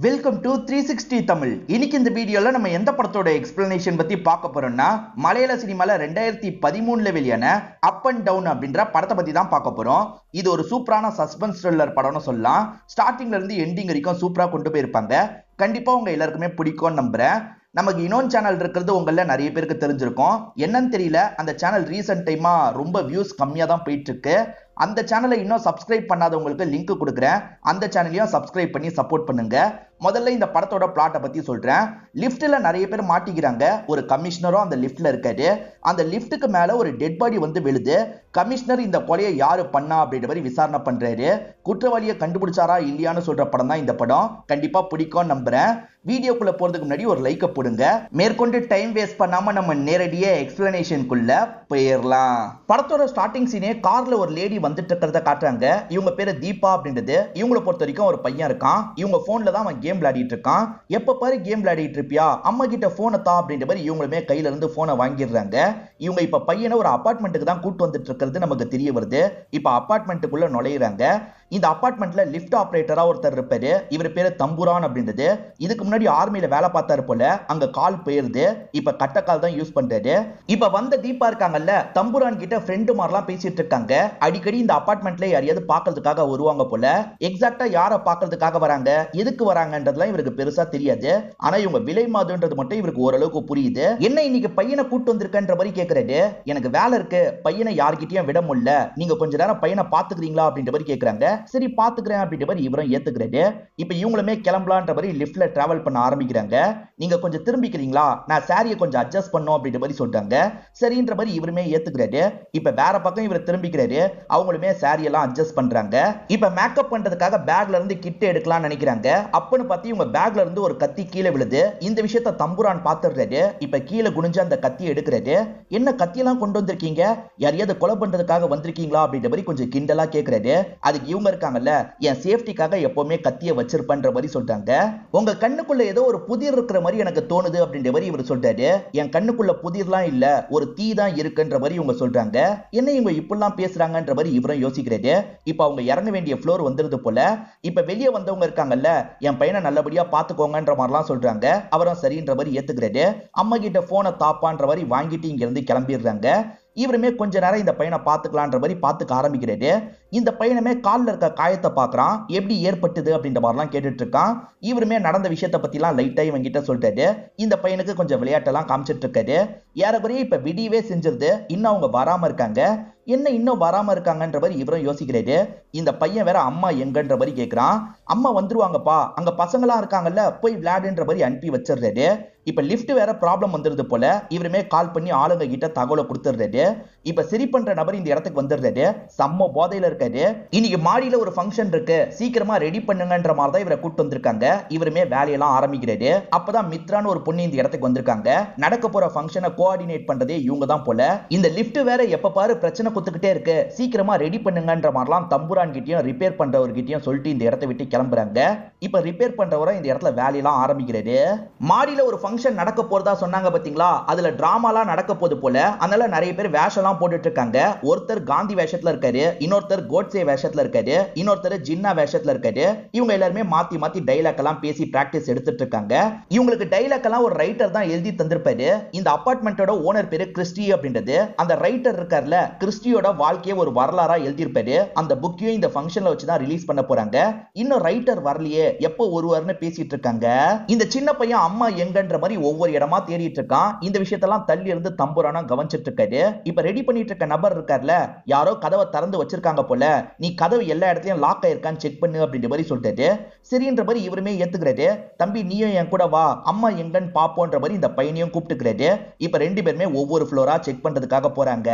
Welcome to 360 Tamil. இன்னைக்கு இந்த வீடியோல நம்ம எந்த படத்தோட எக்ஸ்பிளனேஷன் பத்தி பார்க்க போறோம்னா மலையாள சினிமால 2013ல வெளியான அப் அண்ட் டவுன் அப்படின்ற படத்தை பத்தி தான் பார்க்க போறோம். இது ஒரு சூப்பரான சஸ்பென்ஸ் த்ரில்லர் படம்னு சொல்லலாம். ஸ்டார்டிங்ல இருந்து எண்டிங் வரைக்கும் சூப்பரா கொண்டு போயிருப்பாங்க. கண்டிப்பா உங்க எல்லாருக்குமே பிடிக்கும்னு நம்புறேன். நமக்கு இன்னொன்று சேனல் இருக்கிறது உங்கள நிறைய பேருக்கு தெரிஞ்சிருக்கும். என்னன்னு தெரியல, அந்த சேனல் ரீசெண்ட் டைமா ரொம்ப வியூஸ் கம்மியா தான் போயிட்டு இருக்கு. அந்த சேனலை இன்னும் சப்ஸ்கிரைப் பண்ணாதவங்களுக்கு லிங்க் கொடுக்குறேன். அந்த சேனலையும் சப்ஸ்கிரைப் பண்ணி சப்போர்ட் பண்ணுங்க. முதல்ல இந்த படத்தோட பிளாட்டை பத்தி சொல்றேன். லிஃப்ட்ல நிறைய பேர் மாட்டிக்கிறாங்க. ஒரு கமிஷனரும் அந்த லிஃப்ட்ல இருக்காரு. அந்த லிஃப்ட்டுக்கு மேல ஒரு டெட் பாடி வந்து விழுது. கமிஷனர் இந்த கொலையை யாரு பண்ணா அப்படின்ற மாதிரி விசாரணை பண்றாரு. குற்றவாளியை கண்டுபிடிச்சாரா இல்லையான்னு சொல்ற படம் தான் இந்த படம். கண்டிப்பா பிடிக்கும் நம்புறேன். வீடியோக்குள்ள போறதுக்கு முன்னாடி ஒரு லைக் போடுங்க. மேற்கொண்டு டைம் வேஸ்ட் பண்ணாம நம்ம நேரடியா எக்ஸ்பிளனேஷனுக்குள்ள போயிடலாம். படத்தோட ஸ்டார்டிங் சீனே கார்ல ஒரு லேடி வந்துட்டு இருக்கிறத காட்டுறாங்க. இவங்க பேரு தீபா அப்படின்றது. இவங்களை பொறுத்த வரைக்கும் ஒரு பையன் இருக்கான். இவங்க போன்ல தான் அவன் கேம் விளையாடிட்டு இருக்கான். எப்ப பாரு கேம் விளையாடிட்டு இருப்பியா, அம்மா கிட்ட போனை தா அப்படின்ற மாதிரி இவங்களுமே கையில இருந்து போனை வாங்கிடுறாங்க. இவங்க இப்ப பையனை ஒரு அபார்ட்மெண்ட்டுக்கு தான் கூட்டு வந்துட்டு இருக்கிறது நமக்கு தெரிய வருது. இப்ப அபார்ட்மெண்ட்டுக்குள்ள நுழையிறாங்க. இந்த அபார்ட்மெண்ட்ல லிஃப்ட் ஆபரேட்டரா ஒருத்தர் இருப்பாரு. இவர் பேரு தம்புரான் அப்படின்றது. இதுக்கு முன்னாடி ஆர்மியில வேலை பார்த்தாரு போல. அங்க கால் போயிருது. இப்ப கட்டக்கால் தான் யூஸ் பண்றாரு. இப்ப வந்த தீபா இருக்காங்கல்ல, தம்புரான் கிட்ட ஃப்ரெண்டு மாதிரிலாம் பேசிட்டு இருக்காங்க. அடிக்கடி இந்த அபார்ட்மெண்ட்ல யாரையாவது பாக்குறதுக்காக வருவாங்க போல. எக்ஸாக்டா யாரை பாக்குறதுக்காக வராங்க, எதுக்கு வராங்கன்றதுலாம் இவருக்கு பெருசா தெரியாது. ஆனா இவங்க விலை மாதுன்றது மட்டும் இவருக்கு ஓரளவுக்கு புரியுது. என்ன இன்னைக்கு பையனை கூட்டு வந்திருக்கன்ற மாதிரி கேக்குறாரு. எனக்கு வேலை இருக்கு, பையனை யார்கிட்டயும் விட முடியல, நீங்க கொஞ்ச நேரம் பையனை பாத்துக்கிறீங்களா அப்படின்ற மாதிரி கேக்குறாங்க. சரி பாத்துக்கிறேன் அப்படின்ற மாதிரி இவரும் ஏத்துக்கிறாரு. இப்ப இவங்களுமே கிளம்பலான்ற மாதிரி லிஃப்ட்ல டிராவல் பண்ண ஆரம்பிக்கிறாங்க. நீங்க கொஞ்சம் திரும்பிக்கிறீங்களா, நான் சாரியை கொஞ்சம் அட்ஜஸ்ட் பண்ணும் அப்படின்ற மாதிரி சொல்றாங்க. சரின்ற மாதிரி இவருமே ஏத்துக்கிறாரு. இப்ப வேற பக்கம் இவர் திரும்பிக்கிறாரு. அவங்களுமே சாரி எல்லாம் அட்ஜஸ்ட் பண்றாங்க. இப்ப மேக்கப் பண்றதுக்காக பேக்ல இருந்து கிட் எடுக்கலாம்னு நினைக்கிறாங்க. அப்பன்னு பார்த்து இவங்க பேக்ல இருந்து ஒரு கத்தி கீழே விழுது. இந்த விஷயத்தை தம்புரான் பாத்துறாரு. இப்ப கீழே குனிஞ்சு அந்த கத்தி எடுக்கிறாரு. என்ன கத்தியெல்லாம் கொண்டு வந்திருக்கீங்க, யாரையாவது கொலை பண்றதுக்காக வந்திருக்கீங்களா அப்படின்ற மாதிரி கொஞ்சம் கிண்டலா கேட்கிறாரு. அதுக்கு இவங்க இருக்காங்கல்ல, என் சேஃப்டிக்காக எப்பவுமே கத்திய வச்சிருப்பன்ற மாதிரி சொல்றாங்க. உங்க கண்ணுக்குள்ள ஏதோ ஒரு புதிர் இருக்கிற மாதிரி எனக்கு தோணுது அப்படின்ற மாதிரி இவர் சொல்றாரு. என் கண்ணுக்குள்ள புதிர்லாம் இல்ல, ஒரு தீ தான் இருக்குன்ற மாதிரி இவங்க சொல்றாங்க. என்ன இவங்க இப்படிலாம் பேசுறாங்கன்ற மாதிரி இவரும் யோசிக்கிறாரு. இப்ப அவங்க இறங்க வேண்டிய ஃப்ளோர் வந்துருது போல. இப்ப வெளியே வந்தவங்க இருக்காங்கல்ல, என் பையனை நல்லபடியா பாத்துக்கோங்கன்ற மாதிரிலாம் சொல்றாங்க. அவரும் சரின்ற மாதிரி ஏத்துக்கிறாரு. அம்மா கிட்ட போனை தாப்பான்ற மாதிரி வாங்கிட்டு இங்க இருந்து கிளம்பிடுறாங்க. இவருமே கொஞ்ச நேரம் இந்த பையனை பாத்துக்கலான்ற மாதிரி பாத்துக்க ஆரம்பிக்கிறாரு. இந்த பையனுமே காலில் இருக்க காயத்தை பாக்குறான். எப்படி ஏற்பட்டது அப்படின்ற மாதிரிலாம் கேட்டுட்டு இருக்கான். இவருமே நடந்த விஷயத்தை பத்தி எல்லாம் லைட்டா இவங்கிட்ட சொல்றாரு. இந்த பையனுக்கு கொஞ்சம் விளையாட்டெல்லாம் காமிச்சிட்டு இருக்காரு. ஏறக்குறைய இப்ப விடியவே செஞ்சிருது. இன்னும் அவங்க வராம இருக்காங்க. என்ன இன்னும் வராம இருக்காங்கன்ற மாதிரி இவரும் யோசிக்கிறாரு. இந்த பையன் வேற அம்மா எங்கன்ற மாதிரி கேட்கிறான். அம்மா வந்துருவாங்கப்பா, அங்க பசங்களாம் இருக்காங்கல்ல, போய் விளையாடுன்ற மாதிரி அனுப்பி வச்சிடுறாரு. இப்ப லிஃப்ட் வேற ப்ராப்ளம் வந்துருது போல. இவருமே கால் பண்ணி ஆளுங்க கிட்ட தகவலை கொடுத்துடுறாரு. இப்ப சரி பண்ற நபர் இந்த இடத்துக்கு வந்துடுறாரு. செம்ம போதையில இருக்காரு. இன்னைக்கு மாடியில ஒரு ஃபங்க்ஷன் இருக்கு, சீக்கிரமா ரெடி பண்ணுங்கன்ற மாதிரி தான் இவரை கூட்டு வந்திருக்காங்க. இவருமே வேலையெல்லாம் ஆரம்பிக்கிறாரு. அப்பதான் மித்ரான்னு ஒரு பொண்ணு இந்த இடத்துக்கு வந்திருக்காங்க. நடக்க போற ஃபங்க்ஷனை கோஆர்டினேட் பண்றதே இவங்க தான் போல. இந்த லிஃப்ட் வேற எப்ப பாரு பிரச்சனை குத்துக்கிட்டே இருக்கு, சீக்கிரமா ரெடி பண்ணுங்கன்ற மாதிரிலாம் தம்புரான் கிட்டயும் ரிப்பேர் பண்றவர்கிட்டயும் சொல்லிட்டு இந்த இடத்தை விட்டு கிளம்புறாங்க. இப்ப ரிப்பேர் பண்றவரை இந்த இடத்துல வேலையெல்லாம் ஆரம்பிக்கிறாரு. மாடியில ஒரு ஃபங்க்ஷன் நடக்க போறதா சொன்னாங்க பாத்தீங்களா, அதுல டிராமாலாம் நடக்க போது போல. அதனால நிறைய பேர் வேஷம்லாம் போட்டுட்டு இருக்காங்க. ஒருத்தர் காந்தி வேஷத்துல இருக்காரு, இன்னொருத்தர் கோட்ஸே வேஷத்துல இருக்காரு, இன்னொருத்தர் ஜின்னா வேஷத்துல இருக்காரு. இவங்க எல்லாருமே மாத்தி மாத்தி டைலாக் எல்லாம் பேசி பிராக்டிஸ் எடுத்துட்டு இருக்காங்க. இவங்களுக்கு டைலாக் எல்லாம் ஒரு ரைட்டர் தான் எழுதி தந்திருப்பாரு. இந்த அபார்ட்மெண்டோட ஓனர் பேரு கிறிஸ்டி அப்படின்றது. அந்த ரைட்டர் இருக்கார்ல, கிறிஸ்டியோட வாழ்க்கையை ஒரு வரலாறா எழுதியிருப்பாரு. அந்த புக்கையும் இந்த ஃபங்க்ஷன்ல வச்சு தான் ரிலீஸ் பண்ண போறாங்க. இன்னும் ரைட்டர் வரலையே, எப்போ ஒருவர்னு பேசிட்டு இருக்காங்க. இந்த சின்ன பையன் அம்மா எங்கன்ற மாதிரி ஒவ்வொரு இடமா தேடிட்டு இருக்கான். இந்த விஷயத்தெல்லாம் தள்ளி இருந்து தம்புரானா கவனிச்சிட்டு இருக்காரு. இப்ப ரெடி பண்ணிட்டு இருக்க நபர் இருக்கார்ல, யாரோ கதவை திறந்து வச்சிருக்காங்க போல. நீ கதவு எல்லா இடத்துலயும் லாக் ஆயிருக்கான்னு செக் பண்ணு அப்படின்ற மாதிரி சொல்லிட்டாரு. சரின்ற மாதிரி இவருமே ஏத்துக்கிறாரு. தம்பி நீயும் என் கூட வா, அம்மா எங்கன்னு பாப்போன்ற மாதிரி இந்த பையனையும் கூப்பிட்டுக்கிறாரு. இப்ப ரெண்டு பேருமே ஒவ்வொரு ஃப்ளோரா செக் பண்றதுக்காக போறாங்க.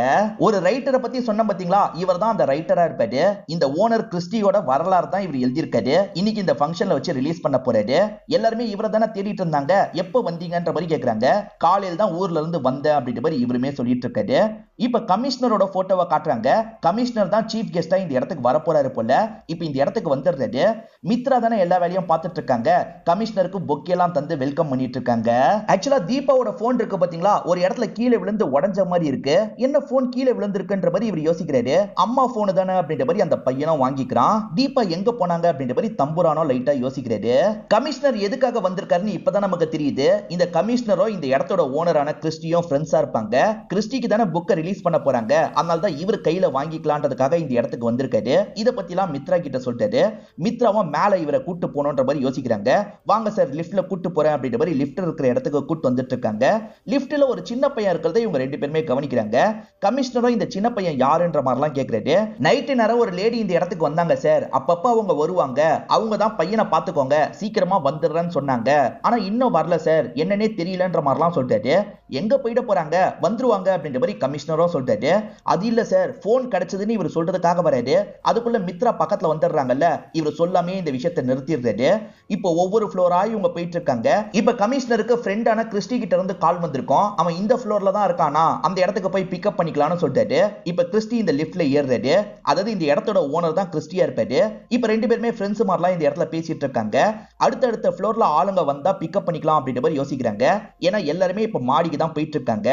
ஒரு ரைட்டரை பத்தி சொன்ன பாத்தீங்களா, இவர் தான் அந்த ரைட்டரா இருப்பாரு. இந்த ஓனர் கிறிஸ்டியோட வரலாறு தான் இவர் எழுதியிருக்காரு. இன்னைக்கு இந்த ஃபங்க்ஷன்ல வச்சு ரிலீஸ் பண்ண போறாரு. எல்லாருமே இவரை தானே தேடிட்டு இருந்தாங்க. எப்ப வந்தீங்கன்ற மாதிரி கேக்குறாங்க. காலையில தான் ஊர்ல இருந்து வந்தேன் அப்படின்ற மாதிரி இவருமே சொல்லிட்டு இருக்காரு. இப்ப கமிஷனரோட போட்டோவை காட்டுறாங்க. கமிஷனர் தான் சீஃப் கெஸ்டா இந்த இடத்துக்கு வரப்போறாரு போல. இப்ப இந்த இடத்துக்கு வந்துடுறாரு. மித்ரா தானே எல்லா வேலையும் பார்த்துட்டு இருக்காங்க. கமிஷனருக்கு பொக்கே எல்லாம் தந்து வெல்கம் பண்ணிட்டு இருக்காங்க. ஆக்சுவலா தீபாவோட போன் இருக்கு பாத்தீங்களா, ஒரு இடத்துல கீழே விழுந்து உடைஞ்ச மாதிரி இருக்கு. என்ன போன் கீழே விழுந்திருக்குன்ற மாதிரி இவர் யோசிக்கிறாரு. அம்மா போன் தானே அப்படின்ற மாதிரி அந்த பையனும் வாங்கிக்கிறான். தீபா எங்க போனாங்க அப்படின்ற மாதிரி தம்புரானோ லைட்டா யோசிக்கிறாரு. கமிஷனர் எதுக்காக வந்திருக்காருன்னு இப்பதான் நமக்கு தெரியுது. இந்த கமிஷனரோ இந்த இடத்தோட ஓனரான கிறிஸ்டியும் ஃப்ரெண்ட்ஸா இருப்பாங்க. கிறிஸ்டிக்கு தானே புக்கை ரிலீஸ் பண்ண போறாங்க. அதனால தான் இவர் கையில வாங்கிக்கலான்றதுக்காக இந்த இடத்துக்கு வந்திருக்காரு. இத பத்திலாம் மித்ரா கிட்ட சொல்லிட்டாரு. மித்ராவும் மேல இவரை கூட்டு போகணும்ன்ற மாதிரி யோசிக்கிறாங்க. வாங்க சார் லிஃப்ட்ல கூட்டு போறேன் அப்படின்ற மாதிரி லிஃப்ட் இருக்கிற இடத்துக்கு கூட்டு வந்துட்டு இருக்காங்க. லிஃப்ட்ல ஒரு சின்ன பையன் இருக்கிறத இவங்க ரெண்டு பேருமே கவனிக்கிறாங்க. கமிஷனரும் இந்த சின்ன பையன் யாருன்ற மாதிரிலாம் கேட்கிறாரு. நைட்டு நேரம் ஒரு லேடி இந்த இடத்துக்கு வந்தாங்க சார். அப்பப்ப அவங்க வருவாங்க. அவங்க தான் பையனை பாத்துக்கோங்க, சீக்கிரமா வந்துடுறேன்னு சொன்னாங்க. ஆனா இன்னும் வரல சார், என்னன்னே தெரியலன்ற மாதிரிலாம் சொல்லிட்டாரு. எங்க போயிட போறாங்க, வந்துருவாங்க அப்படின்ற மாதிரி கமிஷனரும் சொல்லிட்டாரு. அது இல்ல சார், போன் கிடைச்சதுன்னு இவர் சொல்றதுக்காக வராரு. அதுக்குள்ள மித்ரா பக்கத்துல வந்துடுறாங்கல்ல, இவர் சொல்லாமே இந்த விஷயத்தை நிறுத்திடுறாரு. இப்போ ஒவ்வொரு ஃப்ளோரா இவங்க போயிட்டு இருக்காங்க. இப்ப கமிஷனருக்கு ஃப்ரெண்டான கிறிஸ்டி கிட்ட இருந்து கால் வந்திருக்கும். அவன் இந்த ஃப்ளோர்ல தான் இருக்கானா, அந்த இடத்துக்கு போய் பிக்கப் பண்ணிக்கலாம்னு சொல்லிட்டாரு. இப்ப கிறிஸ்டி இந்த லிஃப்ட்ல ஏறுறாரு. அதாவது இந்த இடத்தோட ஓனர் தான் கிறிஸ்டியா இருப்பாரு. இப்ப ரெண்டு பேருமே ஃப்ரெண்ட்ஸ் மாதிரிலாம் இந்த இடத்துல பேசிட்டு இருக்காங்க. அடுத்த ஃப்ளோர்ல ஆளுங்க வந்தா பிக்கப் பண்ணிக்கலாம் அப்படின்ற மாதிரி யோசிக்கிறாங்க. ஏன்னா எல்லாருமே இப்ப மாடிக்கு தான் போயிட்டு இருக்காங்க.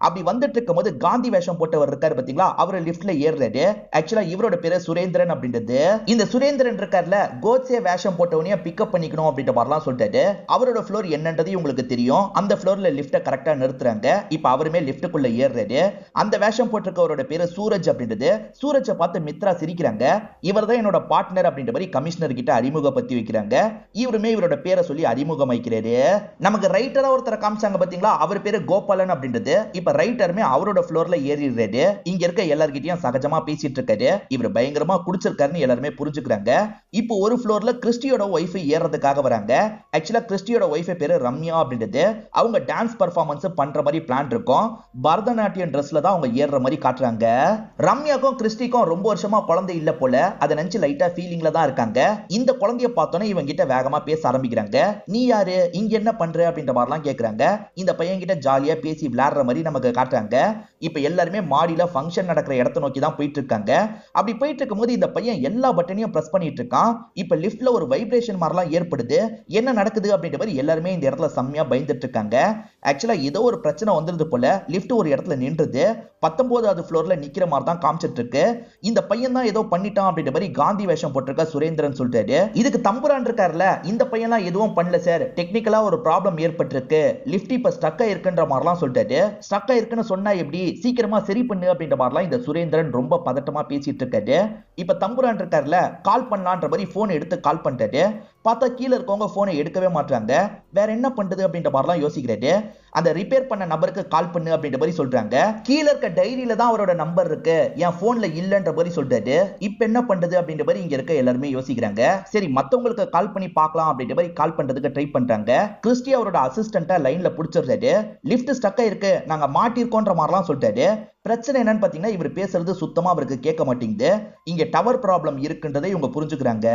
அப்படி வந்துட்டு இருக்கும்போது காந்தி வேஷம் போட்டவர் இருக்காரு பாத்தீங்களா, அவரு லிஃப்ட்ல ஏறுறாரு. ஆக்சுவலா இவரோட பேரு சுரேந்திரன் அப்படின்றது. இந்த சுரேந்திரன் இருக்கார்ல, கோட்சே வேஷம் போட்டவனையும் பிக்கப் பண்ணிக்கணும் அப்படின்ற மாதிரிலாம் சொல்லிட்டாரு. அவரோட ஃப்ளோர் என்னன்றது உங்களுக்கு தெரியும். அந்த ஃப்ளோர்ல லிஃப்ட்டை கரெக்டா நிறுத்துறாங்க. இப்ப அவருமே லிஃப்ட்டுக்குள்ள ஏறுறாரு. அந்த வேஷம் போட்டிருக்கவரோட பேரு சூரஜ் அப்படின்றது. சூரஜை பார்த்து மித்ரா சிரிக்கிறாங்க. இவர் தான் என்னோட பார்ட்னர் அப்படின்ற மாதிரி கமிஷனர் கிட்ட அறிமுகப்படுத்தி வைக்கிறாங்க. இவருமே இவரோட பேரை சொல்லி அறிமுகம் வைக்கிறாரு. நமக்கு ரைட்டரா ஒருத்தர காமிச்சாங்க பாத்தீங்களா, அவர் பேரு கோபாலன் அப்படின்றது. இப்ப ரைட்டருமே அவரோட ஃப்ளோர்ல ஏறிடுறாரு. இங்க இருக்க எல்லார்கிட்டயும் சகஜமா பேசிட்டு இருக்காரு. இவர் பயங்கரமா குடிச்சிருக்காருன்னு எல்லாருமே புரிஞ்சுக்கிறாங்க. இப்போ ஒரு ஃப்ளோர்ல கிறிஸ்டியோட ஒய்ஃப் ஏறதுக்காக வராங்க. ஆக்சுவலா கிறிஸ்டியோட ஒய்ஃப் பேரு ரம்யா அப்படின்றது. அவங்க டான்ஸ் பெர்ஃபார்மன்ஸ் பண்ற மாதிரி பிளான் இருக்கும். பரதநாட்டியம் ட்ரெஸ்ல தான் அவங்க ஏறுற மாதிரி காட்டுறாங்க. ரம்யாக்கும் கிறிஸ்டிக்கும் ரொம்ப வருஷமா குழந்தை இல்ல போல. அதை நினைச்சு லைட்டா ஃபீலிங்ல தான் இருக்காங்க. இந்த குழந்தைய பார்த்தோன்னே இவங்க கிட்ட வேகமா பேச ஆரம்பிக்கிறாங்க. நீ யாரு, இங்க என்ன பண்ற அப்படின்ற மாதிரிலாம் கேக்குறாங்க. இந்த பையன் கிட்ட ஜாலியா பேசி விளையாடுற மாதிரி நமக்கு காட்டுறாங்க. இப்ப எல்லாருமே மாடியில ஃபங்க்ஷன் நடக்கிற இடத்தை நோக்கி தான் போயிட்டு இருக்காங்க. அப்படி போயிட்டு இருக்கும்போது இந்த பையன் எல்லா பட்டனையும் பிரஸ் பண்ணிட்டு இருக்கான். இப்ப லிஃப்ட்ல ஒரு வைப்ரேஷன் மாதிரிலாம் ஏற்படுது. என்ன நடக்குது அப்படின்ற மாதிரி எல்லாருமே இந்த இடத்துல செம்மையா பயந்துட்டு இருக்காங்க. ஆக்சுவலா ஏதோ ஒரு பிரச்சனை வந்துருது போல. லிஃப்ட் ஒரு இடத்துல நின்றுது. 19வது ஃப்ளோர்ல நிக்கிற மாதிரி தான் காமிச்சிட்டு இருக்கு. இந்த பையன் தான் ஏதோ பண்ணிட்டான் அப்படின்ற மாதிரி காந்தி வேஷம் போட்டிருக்க சுரேந்திரன் சொல்றாரு. இதுக்கு தம்புரான் இருக்காருல, இந்த பையன்லாம் எதுவும் பண்ணல சார், டெக்னிக்கலா ஒரு ப்ராப்ளம் ஏற்பட்டிருக்கு, லிஃப்ட் இப்ப ஸ்டக் ஆயிருக்குன்ற மாதிரிலாம் சொல்றாரு. ஸ்டக் ஆயிருக்குன்னு சொன்னா எப்படி, சீக்கிரமா சரி பண்ணு அப்படின்ற மாதிரிலாம் இந்த சுரேந்திரன் ரொம்ப பதட்டமா பேசிட்டு இருக்காரு. இப்ப தம்புரான் இருக்காருல, கால் பண்ணலான்ற மாதிரி போன் எடுத்து கால் பண்ணிட்டாரு. பார்த்தா கீழே இருக்கவங்க போனை எடுக்கவே மாட்டாங்க. வேற என்ன பண்றது அப்படின்ற மாதிரிலாம் யோசிக்கிறாரு. அந்த ரிப்பேர் பண்ண நபருக்கு கால் பண்ணு அப்படின்ற மாதிரி சொல்றாங்க. கீழே இருக்க டைரியில தான் அவரோட நம்பர் இருக்கு, என் போன்ல இல்லன்ற மாதிரி சொல்றாரு. இப்ப என்ன பண்றது அப்படின்ற மாதிரி இங்க இருக்க எல்லாருமே யோசிக்கிறாங்க. சரி மத்தவங்களுக்கு கால் பண்ணி பார்க்கலாம் அப்படின்ற மாதிரி கால் பண்றதுக்கு ட்ரை பண்றாங்க. கிறிஸ்டி அவரோட அசிஸ்டன்ட்டா லைன்ல புடிச்சிடுறாரு. லிஃப்ட் ஸ்டக் ஆயிருக்கு, நாங்க மாட்டிருக்கோன்ற மாதிரிலாம் சொல்றாரு. பிரச்சனை என்னன்னு பாத்தீங்கன்னா, இவர் பேசுறது சுத்தமா அவருக்கு கேட்க மாட்டேங்குது. இங்க டவர் ப்ராப்ளம் இருக்குன்றதை இவங்க புரிஞ்சுக்கிறாங்க.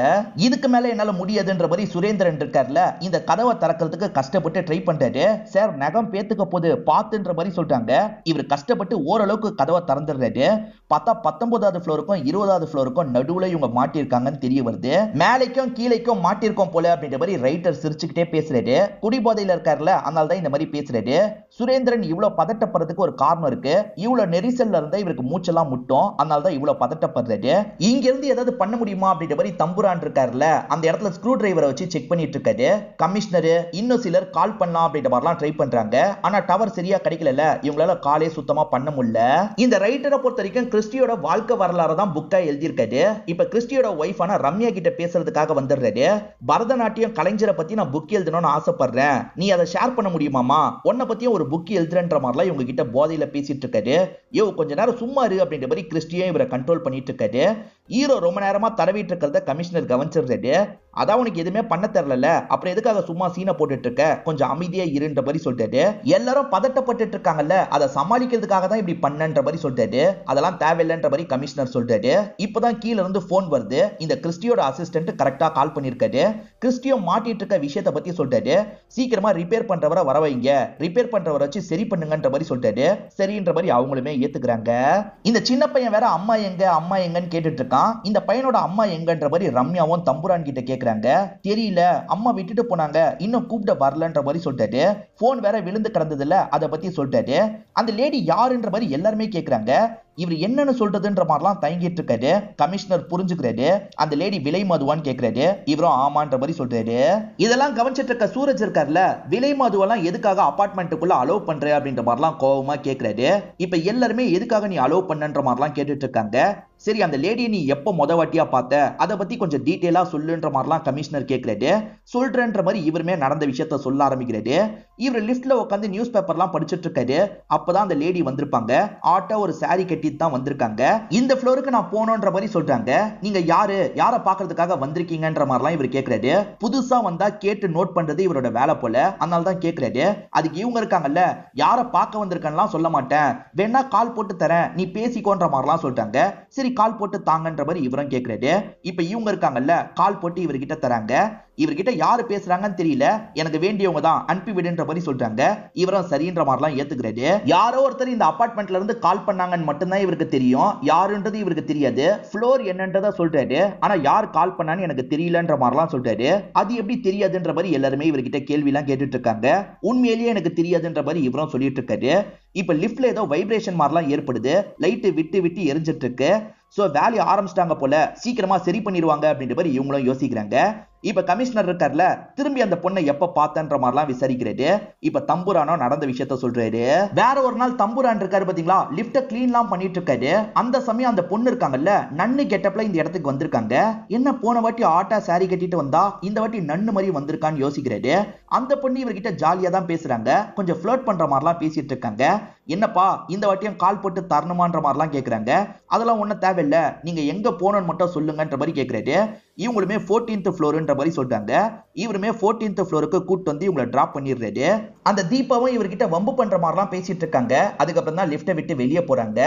இதுக்கு மேல என்னால முடியாதுன்ற மாதிரி சுரேந்திரன் இருக்கார்ல, இந்த கதவை திறக்கிறதுக்கு கஷ்டப்பட்டு ட்ரை பண்றாரு. சார் நகம் பேத்துக்க போது பாத்துன்ற மாதிரி சொல்றாங்க. இவர் கஷ்டப்பட்டு ஓரளவுக்கு கதவை திறந்துடுறாரு. பார்த்தா 19வது ஃப்ளோருக்கும் 20வது ஃப்ளோருக்கும் நடுவுல இவங்க மாட்டிருக்காங்கன்னு தெரிய வருது. மேலைக்கும் கீழைக்கும் மாட்டிருக்கோம் போல அப்படின்ற மாதிரி ரைட்டர் சிரிச்சுக்கிட்டே பேசுறாரு. குடிபோதையில இருக்காருல, அதனால தான் இந்த மாதிரி பேசுறாரு. சுரேந்திரன் இவ்வளவு பதட்டப்படுறதுக்கு ஒரு காரணம் இருக்கு. இவ்வளவு நெரிசல்ல இருந்தா இவருக்கு மூச்செல்லாம் முட்டும். அதனால தான் இவ்வளவு பதட்டப்படுறாரு. இங்க இருந்து ஏதாவது பண்ண முடியுமா அப்படின்ற மாதிரி தம்புரான் இருக்காருல, அந்த இடத்துல ஸ்க்ரூ டிரைவரை வச்சு செக் பண்ணிட்டு இருக்காரு. கமிஷனர் இன்னும் சிலர் கால் பண்ணலாம் அப்படின்ற மாதிரிலாம் ட்ரை பண்றாங்க. ஆனா டவர் சரியா கிடைக்கல. இவங்களால காலே சுத்தமா பண்ண முடியல. இந்த ரைட்டரை பொறுத்த வரைக்கும் கிறிஸ்டியோட வாழ்க்கை வரலாறு தான் புக்கா எழுதியிருக்காரு. இப்ப கிறிஸ்டியோட ஒய்ஃபான ரம்யா கிட்ட பேசுறதுக்காக வந்துடுறாரு. பரதநாட்டியம் கலைஞரை பத்தி நான் புக் எழுதணும்னு ஆசைப்படுறேன், நீ அதை ஷேர் பண்ண முடியுமாமா, உன்னை பத்தியும் ஒரு புக் எழுதுறன்ற மாதிரிலாம் இவங்க கிட்ட போதையில பேசிட்டு இருக்காரு. யோ கொஞ்ச நேரம் சும்மா இரு அப்படின்ற மாதிரி கிறிஸ்டியன் இவரை கண்ட்ரோல் பண்ணிட்டு இருக்காரு. ஹீரோ ரொம்ப நேரமா தடவிட்டு இருக்கிறத கமிஷனர் கவனிச்சிடுறாரு. அதான் உனக்கு எதுவுமே பண்ண தெரியல, அப்புறம் எதுக்காக சும்மா சீனை போட்டுட்டு இருக்க, கொஞ்சம் அமைதியா இருன்ற மாதிரி சொல்லிட்டாரு. எல்லாரும் பதட்டப்பட்டு இருக்காங்கல்ல, அதை சமாளிக்கிறதுக்காக தான் இப்படி பண்ணன்ற மாதிரி சொல்லிட்டாரு. அதெல்லாம் தேவையில்லைன்ற மாதிரி கமிஷனர் சொல்லிட்டாரு. இப்பதான் கீழ இருந்து போன் வருது. இந்த கிறிஸ்டியோட அசிஸ்டன்ட் கரெக்டா கால் பண்ணிருக்காரு. கிறிஸ்டியோ மாட்டிட்டு இருக்க விஷயத்தை பத்தி சொல்லிட்டாரு. சீக்கிரமா ரிப்பேர் பண்றவரை வர வைங்க, ரிப்பேர் பண்றவரை வச்சு சரி பண்ணுங்கன்ற மாதிரி சொல்லிட்டாரு. சரின்ற மாதிரி அவங்களுமே ஏத்துக்கிறாங்க. இந்த சின்ன பையன் வேற அம்மா எங்க அம்மா எங்கன்னு கேட்டுட்டு இருக்கான். இந்த பையனோட அம்மா எங்கன்ற மாதிரி ரம்யாவும் தம்புரான் கிட்ட கேக்குறாங்க. தெரியல, அம்மா விட்டுட்டு போனாங்க, இன்னும் கூப்பிட வரலன்ற மாதிரி சொல்லிட்டாரு. போன் வேற விழுந்து கிடந்ததுல அதை பத்தி சொல்லிட்டாரு. அந்த லேடி யாருன்ற மாதிரி எல்லாருமே கேக்குறாங்க. இவர் என்னன்னு சொல்றதுன்ற மாதிரிலாம் தயங்கிட்டு இருக்காரு. கமிஷனர் புரிஞ்சுக்கிறாரு. அந்த லேடி விலை மதுவான்னு கேக்குறாரு. இவரும் ஆமான்ற மாதிரி சொல்றாரு. இதெல்லாம் கவனிச்சிட்டு இருக்க சூரஜ் இருக்கார்ல, விலை மதுவெல்லாம் எதுக்காக அபார்ட்மெண்ட்டுக்குள்ள அலோவ் பண்ற அப்படின்ற மாதிரிலாம் கோவமா கேக்குறாரு. இப்ப எல்லாருமே எதுக்காக நீ அலோவ் பண்ணன்ற மாதிரிலாம் கேட்டுட்டு இருக்காங்க. சரி, அந்த லேடியை நீ எப்போ வாட்டியா பார்த்த, அதை பத்தி கொஞ்சம் டீட்டெயிலா சொல்லுன்ற மாதிரிலாம் கமிஷனர் கேட்கிறாரு. சொல்றேன்ற மாதிரி இவருமே நடந்த விஷயத்த சொல்ல ஆரம்பிக்கிறாரு. இவர் லிஃப்ட்ல உட்காந்து நியூஸ் பேப்பர்லாம் படிச்சுட்டு இருக்காரு. அப்பதான் அந்த லேடி வந்திருப்பாங்க. ஆட்டோ ஒரு சாரி கட்டி தான் வந்திருக்காங்க. இந்த ஃப்ளோருக்கு நான் போனோன்ற மாதிரி சொல்றாங்க. நீங்க யாரை பாக்குறதுக்காக வந்திருக்கீங்கன்ற மாதிரிலாம் இவர் கேட்கிறாரு. புதுசா வந்தா கேட்டு நோட் பண்றது இவரோட வேலை போல, அதனால தான் கேட்கிறாரு. அதுக்கு இவங்க இருக்காங்கல்ல, யாரை பார்க்க வந்திருக்கேன்லாம் சொல்ல மாட்டேன், வேணா கால் போட்டு தரேன், நீ பேசிக்கோன்ற மாதிரிலாம் சொல்றாங்க. சரி, கால் போட்டு தாங்கன்ற மாதிரி இவரும் கேட்கிறாரு. இப்ப இவங்க இருக்காங்கல்ல, கால் போட்டு இவர்கிட்ட தராங்க. இவர்கிட்ட யாரு பேசுறாங்கன்னு தெரியல, எனக்கு வேண்டியவங்க தான், அனுப்பி விடுன்ற மாதிரி சொல்றாங்க. இவரும் சரின்ற மாதிரிலாம் ஏத்துக்கிறாரு. யாரோ ஒருத்தர் இந்த அபார்ட்மெண்ட்ல இருந்து கால் பண்ணாங்கன்னு மட்டும்தான் இவருக்கு தெரியும். யாருன்றது இவருக்கு தெரியாது. ஃப்ளோர் என்னன்றத சொல்றாரு. ஆனா யார் கால் பண்ணான்னு எனக்கு தெரியலன்ற மாதிரிலாம் சொல்றாரு. அது எப்படி தெரியாதுன்ற மாதிரி எல்லாருமே இவர்கிட்ட கேள்வி எல்லாம் கேட்டுட்டு இருக்காங்க. உண்மையிலேயே எனக்கு தெரியாதுன்ற மாதிரி இவரும் சொல்லிட்டு இருக்காரு. இப்ப லிஃப்ட்ல ஏதோ வைப்ரேஷன் மாதிரிலாம் ஏற்படுது. லைட் விட்டு விட்டு எரிஞ்சிட்டு இருக்கு. சோ வேலையை ஆரம்பிச்சிட்டாங்க போல, சீக்கிரமா சரி பண்ணிடுவாங்க அப்படின்ற மாதிரி இவங்களும் யோசிக்கிறாங்க. இப்ப கமிஷனர் இருக்கார்ல, திரும்பி அந்த பொண்ணை எப்ப பார்த்தன்ற மாதிரிலாம் விசாரிக்கிறாரு. இப்ப தம்புரானோ நடந்த விஷயத்த சொல்றாரு. வேற ஒரு நாள் தம்புரான் இருக்காரு பாத்தீங்களா, லிப்ட கிளீன்லாம் பண்ணிட்டு இருக்காரு. அந்த சமயம் அந்த பொண்ணு இருக்காங்கல்ல, நன்னு கெட்டப்ல இந்த இடத்துக்கு வந்திருக்காங்க. என்ன போன வாட்டி ஆட்டா சாரி கட்டிட்டு வந்தா, இந்த வாட்டி நன்னு மாதிரி வந்திருக்கான்னு யோசிக்கிறாரு. அந்த பொண்ணு இவர்கிட்ட ஜாலியா தான் பேசுறாங்க. கொஞ்சம் ஃபிளர்ட் பண்ற மாதிரிலாம் பேசிட்டு இருக்காங்க. என்னப்பா இந்த வாட்டியும் கால் போட்டு தரணுமான்ற மாதிரிலாம் கேக்குறாங்க. அதெல்லாம் ஒன்னும் தேவையில்லை, நீங்க எங்க போனோன்னு மட்டும் சொல்லுங்கன்ற மாதிரி கேக்குறாரு. இவங்களுமே 14th ஃப்ளோர்ன்ற மாதிரி சொல்றாங்க. இவருமே 14th ஃப்ளோருக்கு கூட்டு வந்து இவங்களை டிராப் பண்ணிடுறாரு. அந்த தீபாவும் இவர்கிட்ட வம்பு பண்ற மாதிரிலாம் பேசிட்டு இருக்காங்க. அதுக்கப்புறம் தான் லிஃப்ட்டை விட்டு வெளியே போறாங்க.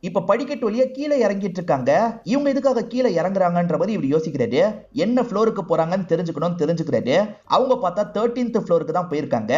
இப்ப படிக்கட்டு வழியா கீழே இறங்கிட்டு இருக்காங்க. இவங்க எதுக்காக கீழே இறங்குறாங்கன்ற மாதிரி இவர் யோசிக்கிறாரு. என்ன ஃப்ளோருக்கு போறாங்கன்னு தெரிஞ்சுக்கிறாரு. அவங்க பார்த்தா 13th ஃப்ளோருக்கு தான் போயிருக்காங்க.